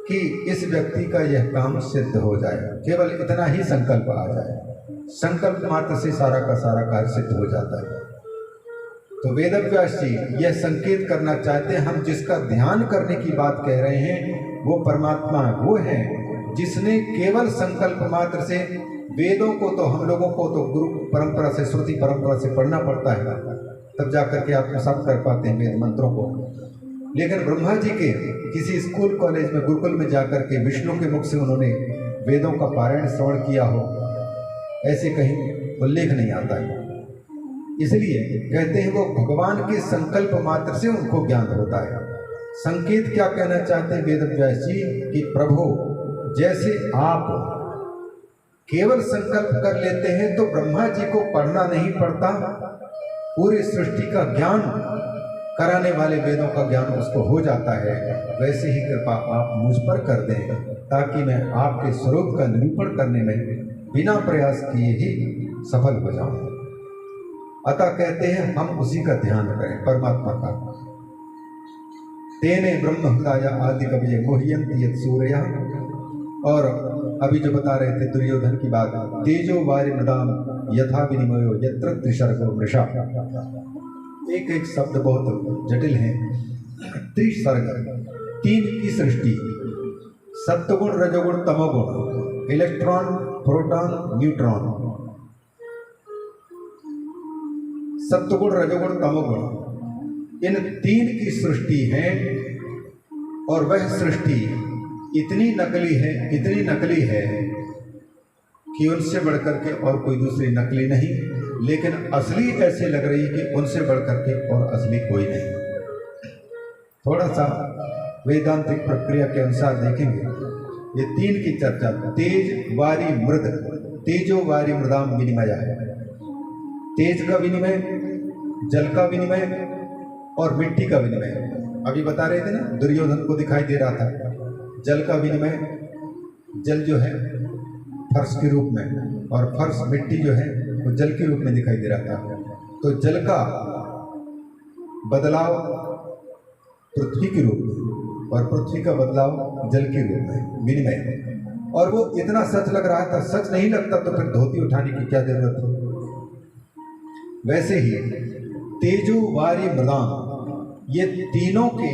कि इस व्यक्ति का यह काम सिद्ध हो जाए, केवल इतना ही संकल्प आ जाए, संकल्प मात्र से सारा का सारा कार्य सिद्ध हो जाता है। तो वेदव्यास जी यह संकेत करना चाहते हैं, हम जिसका ध्यान करने की बात कह रहे हैं वो परमात्मा वो है जिसने केवल संकल्प मात्र से, वेदों को तो हम लोगों को तो गुरु परंपरा से, श्रुति परंपरा से पढ़ना पड़ता है, तब जाकर के आत्मसात कर पाते हैं वेद मंत्रों को। लेकिन ब्रह्मा जी के किसी स्कूल कॉलेज में, गुरुकुल में जाकर के विष्णु के मुख से उन्होंने वेदों का पारायण श्रवण किया हो, ऐसे कहीं उल्लेख नहीं आता है। इसलिए कहते हैं वो भगवान के संकल्प मात्र से उनको ज्ञान होता है। संकेत क्या कहना चाहते हैं वेदव्यास जी कि प्रभु जैसे आप केवल संकल्प कर लेते हैं तो ब्रह्मा जी को पढ़ना नहीं पड़ता, पूरी सृष्टि का ज्ञान कराने वाले वेदों का ज्ञान उसको हो जाता है। वैसे ही कृपा आप मुझ पर कर दें ताकि मैं आपके स्वरूप का निरूपण करने में बिना प्रयास किए ही सफल हो जाऊं। अतः कहते हैं हम उसी का ध्यान करें, परमात्मा का। तेने ब्रह्म हृदय आदि कवि मोह्यंति यत् सूर्य, और अभी जो बता रहे थे दुर्योधन की बात, तेजो वारि मृदाम यथा विनिमयो यत्र त्रिसर्गो मृषा। एक एक शब्द बहुत जटिल है। त्रिसर्ग, तीन की सृष्टि, सत्वगुण रजोगुण तमोगुण, इलेक्ट्रॉन प्रोटॉन न्यूट्रॉन, सत्वगुण रजोगुण तमोगुण, इन तीन की सृष्टि है। और वह सृष्टि इतनी नकली है कि उनसे बढ़कर के और कोई दूसरी नकली नहीं, लेकिन असली ऐसे लग रही कि उनसे बढ़कर के और असली कोई नहीं। थोड़ा सा वेदांतिक प्रक्रिया के अनुसार देखेंगे, ये तीन की चर्चा, तेज वारी मृद, तेजो वारी मृदाम विनिमय है। तेज का विनिमय, जल का विनिमय और मिट्टी का विनिमय। अभी बता रहे थे ना, दुर्योधन को दिखाई दे रहा था जल का विनिमय, जल जो है फर्श के रूप में और फर्श मिट्टी जो है वो जल के रूप में दिखाई दे रहा था। तो जल का बदलाव पृथ्वी के रूप में और पृथ्वी का बदलाव जल के रूप में, विनिमय। और वो इतना सच लग रहा था, सच नहीं लगता तो फिर धोती उठाने की क्या जरूरत है। वैसे ही तेजो वारी मृदाम, ये तीनों के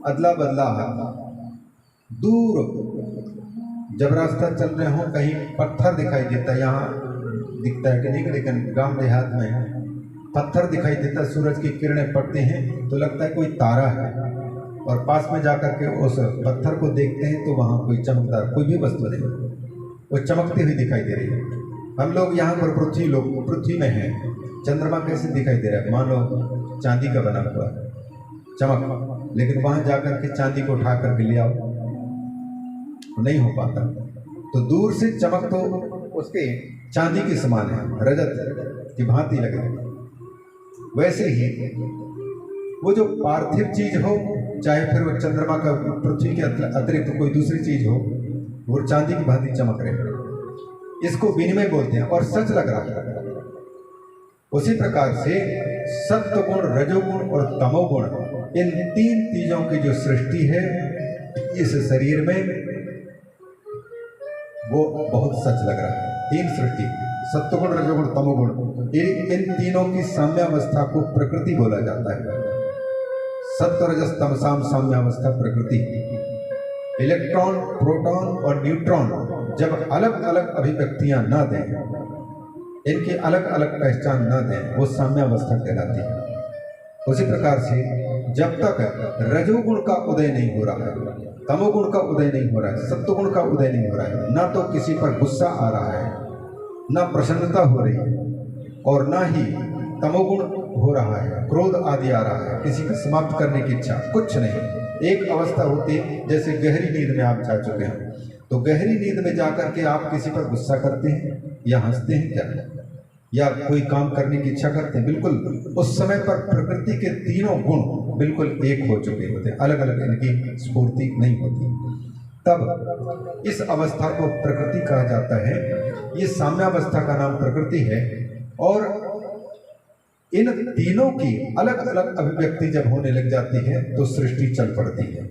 अदला बदला है। दूर जब रास्ता चल रहे हो कहीं पत्थर दिखाई देता है, यहाँ दिखता है कि नहीं, लेकिन गांव देहात में पत्थर दिखाई देता है, सूरज की किरणें पड़ते हैं तो लगता है कोई तारा है, और पास में जाकर के उस पत्थर को देखते हैं तो वहाँ कोई चमकदार कोई भी वस्तु नहीं, वो चमकती हुई दिखाई दे रही है। हम लोग यहाँ पर पृथ्वी में हैं, चंद्रमा कैसे दिखाई दे रहा है, मान लो चांदी का बना हुआ है, चमक, लेकिन वहाँ जाकर के चांदी को उठा करके ले आओ नहीं हो पाता। तो दूर से चमक तो उसके चांदी के समान है, रजत की भांति लगे। वैसे ही वो जो पार्थिव चीज हो, चाहे फिर वो चंद्रमा का, पृथ्वी के अतिरिक्त कोई दूसरी चीज हो, वो चांदी की भांति चमक रहे, इसको विनिमय बोलते हैं और सच लग रहा है। उसी प्रकार से सत्वगुण, रजोगुण और तमोगुण, इन तीन चीजों की जो सृष्टि है इस शरीर में, वो बहुत सच लग रहा है। तीन सृष्टि, सत्वगुण रजोगुण तमोगुण, इन तीनों की साम्यावस्था को प्रकृति बोला जाता है। सत्व रजस तमसाम साम्यावस्था प्रकृति। इलेक्ट्रॉन, प्रोटॉन और न्यूट्रॉन जब अलग अलग अभिव्यक्तियां न दें, इनकी अलग अलग पहचान न दें, वो साम्यावस्था कहलाती है। उसी प्रकार से जब तक रजोगुण का उदय नहीं हो रहा है, तमोगुण का उदय नहीं हो रहा है, सत्वगुण का उदय नहीं हो रहा है। ना तो किसी पर गुस्सा आ रहा है, ना प्रसन्नता हो रही है, और ना ही तमोगुण हो रहा है, क्रोध आदि आ रहा है, किसी को समाप्त करने की इच्छा, कुछ नहीं। एक अवस्था होती है जैसे गहरी नींद में आप जा चुके हैं, तो गहरी नींद में जाकर के आप किसी पर गुस्सा करते हैं या हंसते हैं क्या, या कोई काम करने की इच्छा करते हैं? बिल्कुल उस समय पर प्रकृति के तीनों गुण बिल्कुल एक हो चुके होते हैं, अलग अलग इनकी स्फूर्ति नहीं होती। तब इस अवस्था को प्रकृति कहा जाता है। ये साम्यावस्था का नाम प्रकृति है। और इन तीनों की अलग अलग अभिव्यक्ति जब होने लग जाती है तो सृष्टि चल पड़ती है।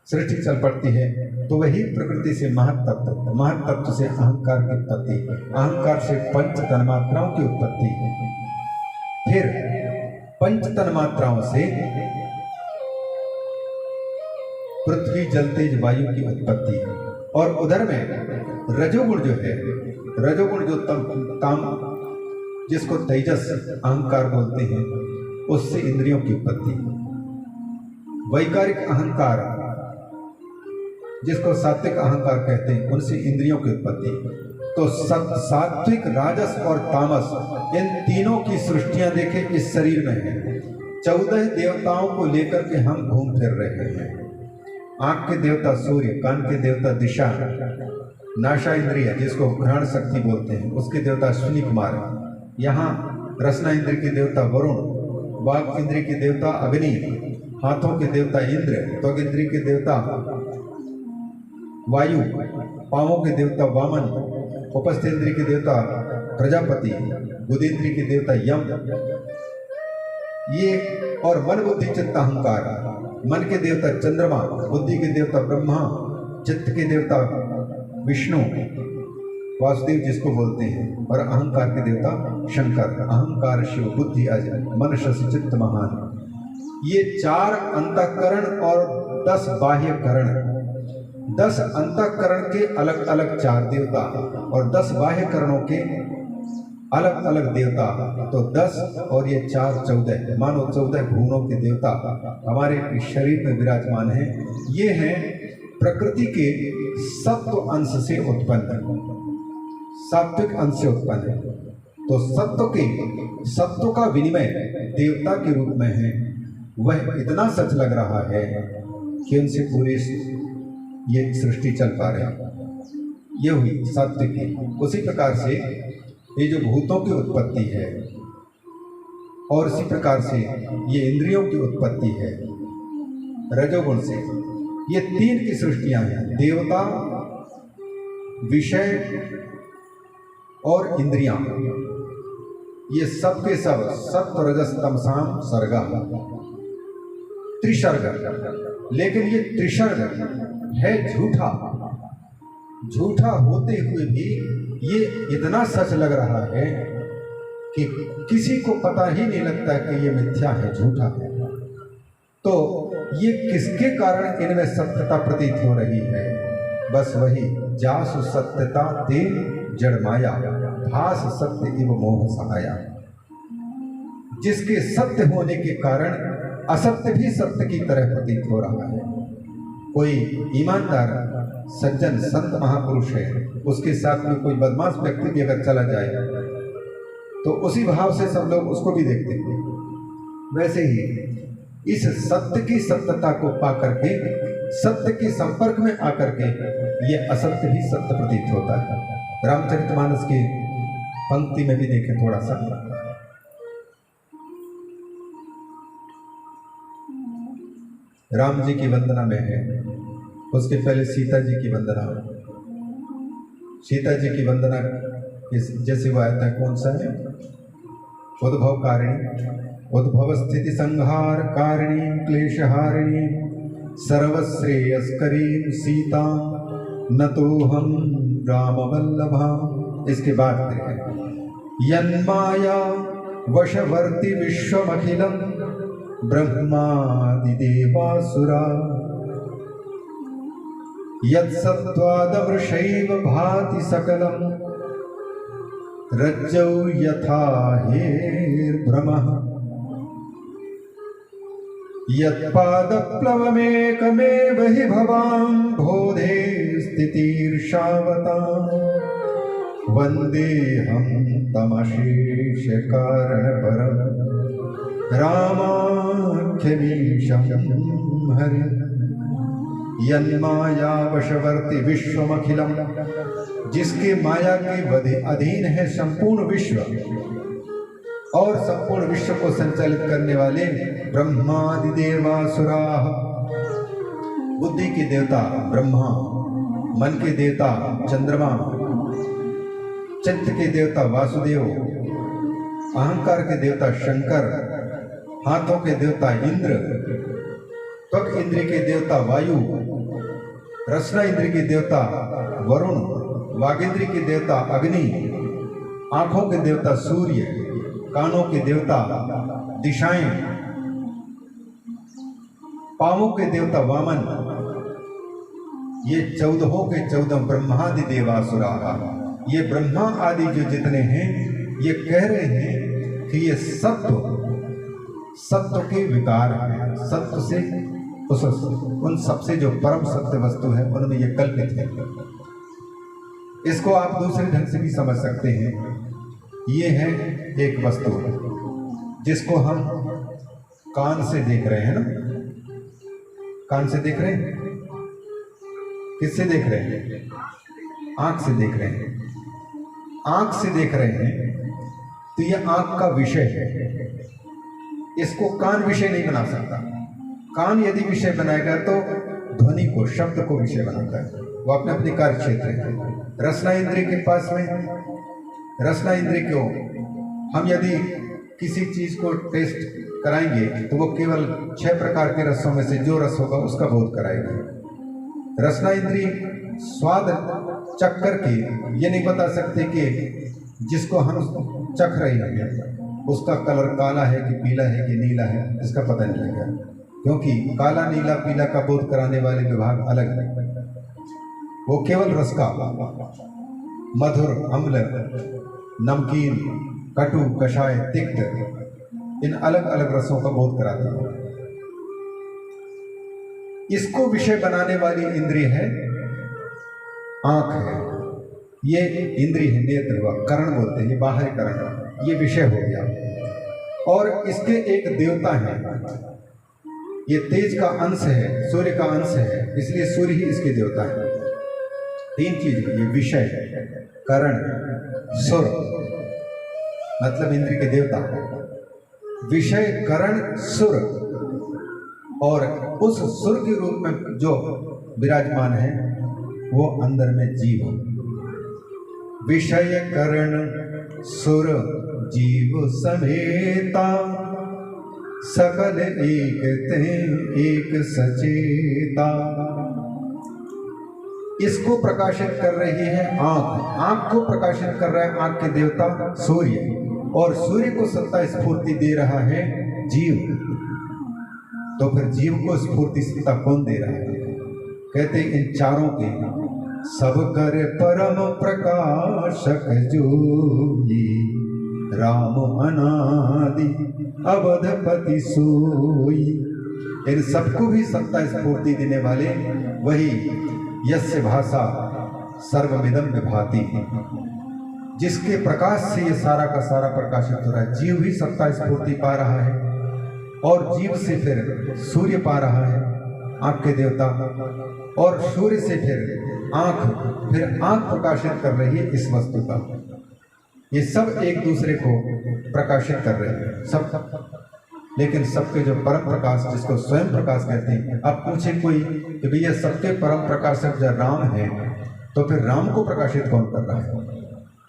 सृष्टि चल पड़ती है तो वही प्रकृति से महत्तत्व, महत्तत्व से अहंकार की उत्पत्ति, अहंकार से पंच तन्मात्राओं की उत्पत्ति, फिर पंच तन्मात्राओं से पृथ्वी जल तेज वायु की उत्पत्ति, और उधर में रजोगुण जो है, रजोगुण जो ताम जिसको तेजस अहंकार बोलते हैं, उससे इंद्रियों की उत्पत्ति, वैकारिक अहंकार जिसको सात्विक अहंकार कहते हैं, उनसे इंद्रियों की उत्पत्ति। तो सात्विक, राजस और तामस, इन तीनों की सृष्टियां देखें इस शरीर में है। 14 देवताओं को लेकर के हम घूम फिर रहे हैं। आंख के देवता सूर्य, कान के देवता दिशा, नाशा इंद्रिय जिसको घ्राण शक्ति बोलते हैं, उसके देवता अश्विनी कुमार, यहाँ रसना इंद्र के देवता वरुण, वाक इंद्र के देवता अग्नि, हाथों के देवता इंद्र, त्वग इंद्र के देवता वायु, पांवों के देवता वामन, उपस्थ इंद्र के देवता प्रजापति, बुद्धेंद्र के देवता यम, ये, और मन बुद्धि चित्त अहंकार, मन के देवता चंद्रमा, बुद्धि के देवता ब्रह्मा, चित्त के देवता विष्णु वासुदेव जिसको बोलते हैं, और अहंकार के देवता शंकर। अहंकार शिव, बुद्धि अज, मन शशि चित्त महान। ये 4 अंतःकरण और 10 बाह्य करण, 10 अंतःकरण के अलग अलग 4 देवता और 10 बाह्य करणों के अलग अलग देवता, तो 10 और ये 4 14, मानो 14 भुवनों के देवता हमारे शरीर में विराजमान हैं। ये हैं प्रकृति के सत्व अंश से उत्पन्न, सात्विक अंश से उत्पन्न है। तो सत्व का विनिमय देवता के रूप में है। वह इतना सच लग रहा है कि उनसे पूरे ये सृष्टि चल पा रही है। ये हुई सात्विक की। उसी प्रकार से ये जो भूतों की उत्पत्ति है, और इसी प्रकार से ये इंद्रियों की उत्पत्ति है रजोगुण से। ये 3 की सृष्टियां हैं, देवता, विषय और इंद्रियां। ये सब के सब सत्व रजस तमसाम सर्गा, त्रिसर्ग। लेकिन ये त्रिसर्ग है झूठा। झूठा होते हुए भी ये इतना सच लग रहा है कि किसी को पता ही नहीं लगता कि ये मिथ्या है, झूठा है। तो ये किसके कारण इनमें सत्यता प्रतीत हो रही है? बस वही जासु सत्यता ते जड़ माया, भास सत्य इव मोह सहाया। जिसके सत्य होने के कारण असत्य भी सत्य की तरह प्रतीत हो रहा है। कोई ईमानदार सज्जन संत महापुरुष है, उसके साथ में कोई बदमाश व्यक्ति भी अगर चला जाए तो उसी भाव से सब लोग उसको भी देखते हैं। वैसे ही इस सत्य की सत्यता को पा करके, सत्य के संपर्क में आकर के ये असत्य भी सत्य प्रतीत होता है। रामचरितमानस की पंक्ति में भी देखें थोड़ा सा। राम जी की वंदना में है, उसके पहले सीता जी की वंदना। सीता जी की वंदना जैसे वो आया था, कौन सा है? उद्भव कारिणी, उद्भव स्थिति संहार कारिणी क्लेशहारिणी सर्वश्रेयस्करी सीता न तो हम राम वल्लभा। इसके बाद यन्माया वशवर्ती विश्वमखिलम ब्रह्मादिदेवासुरा यत्सत्त्वादमृषैव भाति सकलम रज्जौ यथा हेर्भ्रमः। यत्पादप्लवमेकमेव हि भवां बोधे स्थितिर्षावताम् वन्देऽहं तमशेष कारणपरं रामाख्यमीशं हरि यन्मायावशवर्ति विश्वमखिलम्, जिसके माया के अधीन है संपूर्ण विश्व और संपूर्ण विश्व को संचालित करने वाले ब्रह्मादि देवासुराः, बुद्धि के देवता ब्रह्मा, मन के देवता चंद्रमा, चित्त के देवता वासुदेव, अहंकार के देवता शंकर, हाथों के देवता इंद्र, त्वक इंद्र के देवता वायु, रसना इंद्र के देवता वरुण, वागेंद्र के देवता अग्नि, आंखों के देवता सूर्य, कानों के देवता दिशाएं, पांवों के देवता वामन, ये 14 के 14 ब्रह्मादि देवासुरा, ये ब्रह्मा आदि जो जितने हैं ये कह रहे हैं कि ये सत्व के विकार हैं, सत्व से उन सबसे जो परम सत्य वस्तु है उनमें ये कल्पित है। इसको आप दूसरे ढंग से भी समझ सकते हैं। ये है एक वस्तु जिसको हम कान से देख रहे हैं ना, कान से देख रहे हैं, किससे देख रहे हैं? आंख से देख रहे हैं। आंख से देख रहे हैं तो ये आंख का विषय है, इसको कान विषय नहीं बना सकता। कान यदि विषय बनाएगा तो ध्वनि को, शब्द को विषय बनाता है, वो अपने अपने कार्य क्षेत्र है। रसना इंद्रिय के पास में, रसना इंद्रिय को हम यदि किसी चीज को टेस्ट कराएंगे तो वो केवल 6 प्रकार के रसों में से जो रस होगा उसका बोध कराएगी। रसना इंद्रिय स्वाद चख करके ये नहीं बता सकते कि जिसको हम चख रहे हैं उसका कलर काला है कि पीला है कि नीला है, इसका पता नहीं लगेगा, क्योंकि काला नीला पीला का बोध कराने वाले विभाग अलग है। वो केवल रस का मधुर, अम्ल, नमकीन, कटु, कषाय, तिक्त, इन अलग अलग रसों का बोध कराता है। इसको विषय बनाने वाली इंद्रिय है आंख है, ये इंद्रिय है, नेत्र हुआ, करण बोलते हैं, ये बाहरी करण, ये विषय हो गया। और इसके एक देवता है, ये तेज का अंश है, सूर्य का अंश है, इसलिए सूर्य ही इसके देवता है। 3 चीज है ये विषय, करण, सुर, मतलब इंद्रिय के देवता। विषय, करण, सुर, और उस सुर के रूप में जो विराजमान है वो अंदर में जीव। विषय करण सुर जीव समेता, सकल एक ते एक सचेता। इसको प्रकाशित कर रही है आंख, आंख को प्रकाशित कर रहा है आंख के देवता सूर्य, और सूर्य को सत्ता स्फूर्ति दे रहा है जीव। तो फिर जीव को स्फूर्ति सत्ता कौन दे रहा है? कहते इन चारों के सब कर परम प्रकाशक जोई, राम अनादि अवधपति सोई। इन सबको भी सत्ता स्फूर्ति देने वाले वही यस्य भाषा सर्वमिदं विभाति, जिसके प्रकाश से ये सारा का सारा प्रकाशित हो रहा है। जीव भी सत्ता स्फूर्ति पा रहा है और जीव से फिर सूर्य पा रहा है, आंख के देवता, और सूर्य से फिर आंख प्रकाशित कर रही है इस वस्तु का। ये सब एक दूसरे को प्रकाशित कर रहे हैं सब, लेकिन सबके जो परम प्रकाश, जिसको स्वयं प्रकाश कहते हैं। अब पूछे कोई कि भैया सबके परम प्रकाशक जब राम है तो फिर राम को प्रकाशित कौन कर रहा है?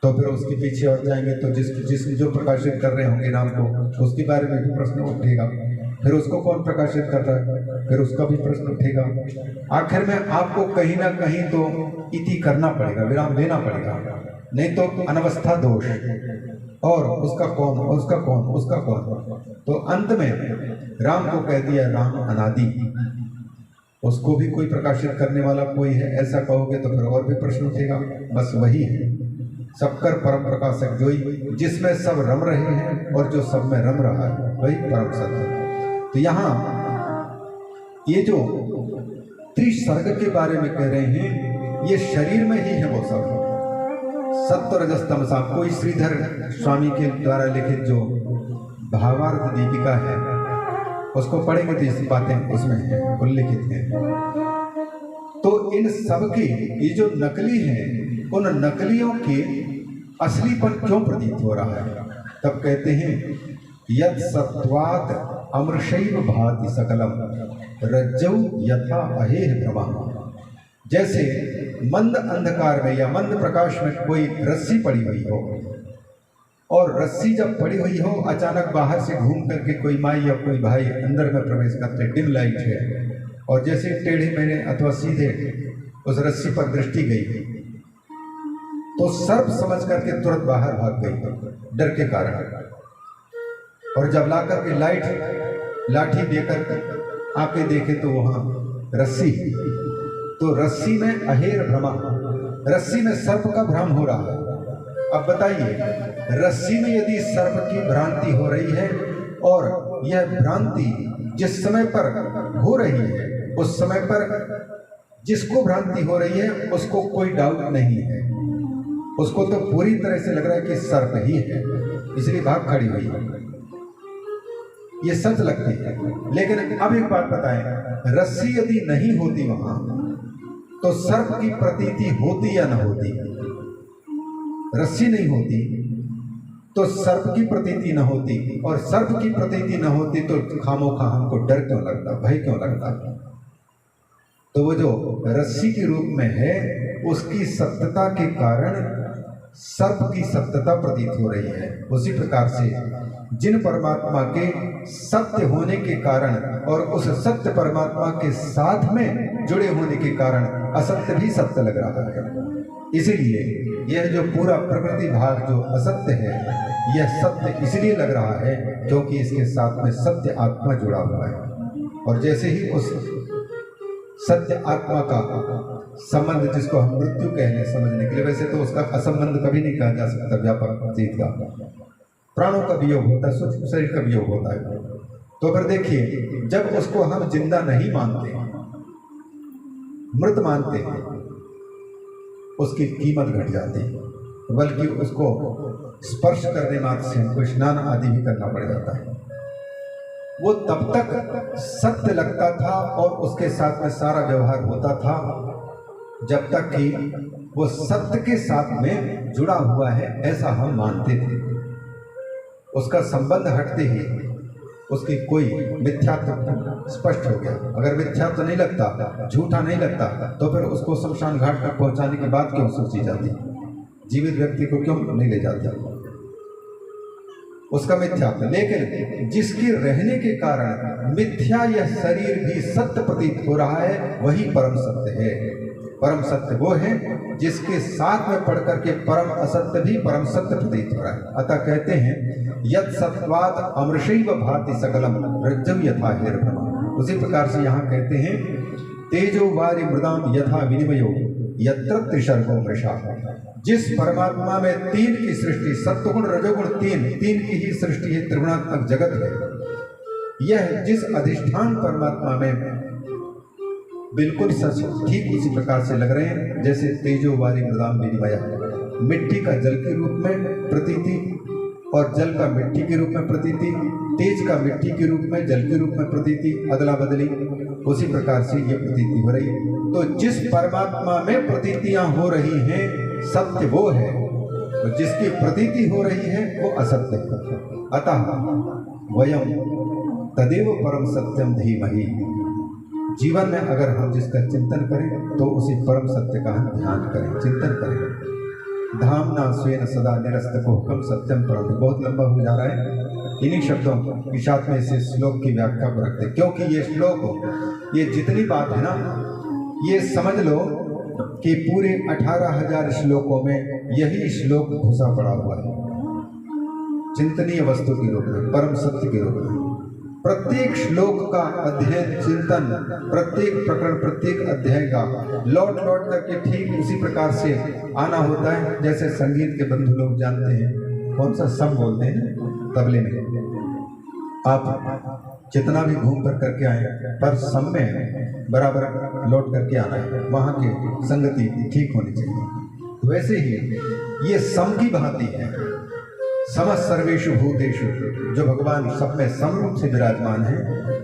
तो फिर उसके पीछे और जाएंगे तो जिस जो प्रकाशित कर रहे होंगे राम को, उसके बारे में भी प्रश्न उठेगा। फिर उसको कौन प्रकाशित कर रहा है, फिर उसका भी प्रश्न उठेगा। आखिर में आपको कहीं ना कहीं तो इति करना पड़ेगा, विराम देना पड़ेगा, नहीं तो अनवस्था दोष, और उसका कौन, उसका कौन, उसका कौन। तो अंत में राम को कह दिया राम अनादि, उसको भी कोई प्रकाशित करने वाला कोई है ऐसा कहोगे तो फिर और भी प्रश्न उठेगा। बस वही है सबकर परम प्रकाशक जोई, जिसमें सब रम रहे हैं और जो सब में रम रहा है वही परम सत्य। तो यहाँ ये जो त्रिसर्ग के बारे में कह रहे हैं, ये शरीर में ही है वो सब। सत्व रजस तमसा, कोई श्रीधर स्वामी के द्वारा लिखित जो भावार्थ दीपिका है उसको पढ़ेंगे तो इसी बातें उसमें है उल्लिखित है। तो इन सब के ये जो नकली हैं, उन नकलियों के असलीपन क्यों प्रतीत हो रहा है? तब कहते हैं यद सत्वात् अमृषैव भाति सकलम रज्जौ यथा अहेह भ्रमा। जैसे मंद अंधकार में या मंद प्रकाश में कोई रस्सी पड़ी हुई हो, और रस्सी जब पड़ी हुई हो, अचानक बाहर से घूम करके कोई माई या कोई भाई अंदर में प्रवेश करते, डिम लाइट है, और जैसे टेढ़े मेढ़े अथवा सीधे उस रस्सी पर दृष्टि गई तो सर्प समझ करके तुरंत बाहर भाग गई डर के कारण। और जब ला करके लाठी देकर आके देखे तो वहां रस्सी, तो रस्सी में अहेर भ्रमा, रस्सी में सर्प का भ्रम हो रहा है। अब बताइए, रस्सी में यदि सर्प की भ्रांति हो रही है और यह भ्रांति जिस समय पर हो रही है, उस समय पर जिसको भ्रांति हो रही है उसको कोई डाउट नहीं है, उसको तो पूरी तरह से लग रहा है कि सर्प ही है, इसलिए भाग खड़ी हुई है। ये सच लगती है। लेकिन अब एक बात बताएं, रस्सी यदि नहीं होती वहां तो सर्प की प्रतीति होती या न होती? रस्सी नहीं होती तो सर्प की प्रतीति न होती, और सर्प की प्रतीति न होती तो खामोखा हमको डर क्यों लगता, भय क्यों लगता? तो वो जो रस्सी के रूप में है उसकी सत्यता के कारण सर्प की सत्यता प्रतीत हो रही है। उसी प्रकार से जिन परमात्मा के सत्य होने के कारण और उस सत्य परमात्मा के साथ में जुड़े होने के कारण असत्य भी सत्य लग रहा है। इसीलिए यह जो पूरा प्रकृति भाग जो असत्य है, यह सत्य इसलिए लग रहा है क्योंकि इसके साथ में सत्य आत्मा जुड़ा हुआ है। और जैसे ही उस सत्य आत्मा का संबंध, जिसको हम मृत्यु कह लें समझने के लिए, वैसे तो उसका असंबंध कभी नहीं कहा जा सकता, व्यापक अतीत का, प्राणों का वियोग होता है, सूक्ष्म शरीर का वियोग होता है। तो फिर देखिए, जब उसको हम जिंदा नहीं मानते, मृत मानते हैं, उसकी कीमत घट जाती है, बल्कि उसको स्पर्श करने मात्र से हमको स्नान आदि भी करना पड़ जाता है। वो तब तक सत्य लगता था और उसके साथ में सारा व्यवहार होता था जब तक कि वो सत्य के साथ में जुड़ा हुआ है ऐसा हम मानते थे। उसका संबंध हटते ही उसकी कोई मिथ्यात्व स्पष्ट हो गया। अगर मिथ्यात्व नहीं लगता, झूठा नहीं लगता, तो फिर उसको शमशान घाट तक पहुंचाने की बात क्यों सोची जाती? जीवित व्यक्ति को क्यों नहीं ले जाता? उसका मिथ्यात्व। लेकिन जिसके रहने के कारण मिथ्या यह शरीर भी सत्य प्रतीत हो रहा है, वही परम सत्य है। परम सत्य वो है जिसके साथ में पढ़ करके परम असत्य भी परम सत्य प्रतीत हो रहा है। अतः कहते हैं यद सत्वात् अमृषैव भाति सकलम रज्जौ यथा हेरभ्रमा। उसी प्रकार से यहाँ कहते हैं तेजो वारि मृदाम यथा विनिमयो यत्र त्रिसर्गो मृषा। जिस परमात्मा में तीन की सृष्टि, सत्वगुण रजोगुण तीन की ही सृष्टि है, त्रिगुणात्मक जगत है। यह जिस अधिष्ठान परमात्मा में बिल्कुल सच ठीक उसी प्रकार से लग रहे हैं जैसे तेजो वारी मृदाम विनिमया, मिट्टी का जल के रूप में प्रतीति और जल का मिट्टी के रूप में प्रतीति, तेज का मिट्टी के रूप में जल के रूप में प्रतीति, अदला बदली, उसी प्रकार से ये प्रतीति हो रही। तो जिस परमात्मा में प्रतीतियां हो रही हैं सत्य वो है, तो जिसकी प्रतीति हो रही है वो असत्य है। अतः वयम तदेव परम सत्यम धीमहि। जीवन में अगर हम जिसका चिंतन करें तो उसी परम सत्य का हम ध्यान करें, चिंतन करें। धामना स्वेन सदा निरस्तको हुकम सत्यम परम। बहुत लंबा हो जा रहा है, इन्हीं शब्दों के साथ में इस श्लोक की व्याख्या को रखते हैं, क्योंकि ये श्लोक, ये जितनी बात है ना, ये समझ लो कि पूरे 18,000 श्लोकों में यही श्लोक घुसा पड़ा हुआ है, चिंतनीय वस्तु के रूप में, परम सत्य के रूप में। प्रत्येक श्लोक का अध्ययन, चिंतन, प्रत्येक प्रकरण, प्रत्येक अध्याय का लौट करके ठीक उसी प्रकार से आना होता है जैसे संगीत के बंधु लोग जानते हैं कौन सा सम बोलते हैं तबले में। आप जितना भी घूम कर करके आए, पर सब में बराबर लौट करके आना है, वहाँ की संगति ठीक होनी चाहिए। वैसे ही ये सम की भांति है, समस्त सर्वेषु भूतेषु, जो भगवान सब में समरूप से विराजमान है,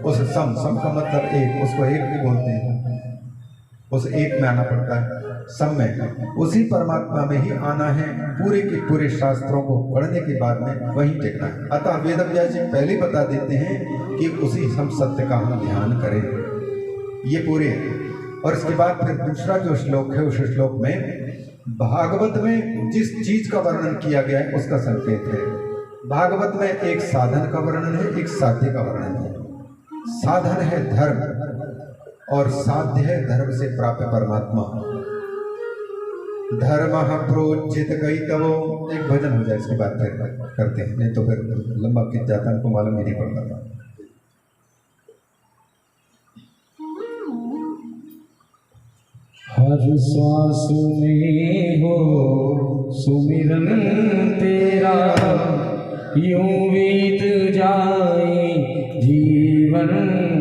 उस सम का मतलब एक, उसको एक भी बोलते हैं, उस एक में आना पड़ता है, सब में, उसी परमात्मा में ही आना है। पूरे के पूरे शास्त्रों को पढ़ने के बाद में वहीं टेकना है। अतः वेद व्यास जी पहले बता देते हैं कि उसी हम सत्य का हम ध्यान करें, ये पूरे। और इसके बाद फिर दूसरा जो श्लोक है, उस श्लोक में भागवत में जिस चीज का वर्णन किया गया है उसका संकेत है। भागवत में एक साधन का वर्णन है, एक साध्य का वर्णन है। साधन है धर्म और साध्य है धर्म से प्राप्त परमात्मा। धर्म प्रोचित गई तवो, एक भजन हो जाए इसके बाद फिर करते हैं, नहीं तो फिर लंबा खिंच जाता, हमको मालूम ही नहीं पड़ता था। हर श्वास में हो सुमिरन तेरा, यूं बीत जाए जीवन में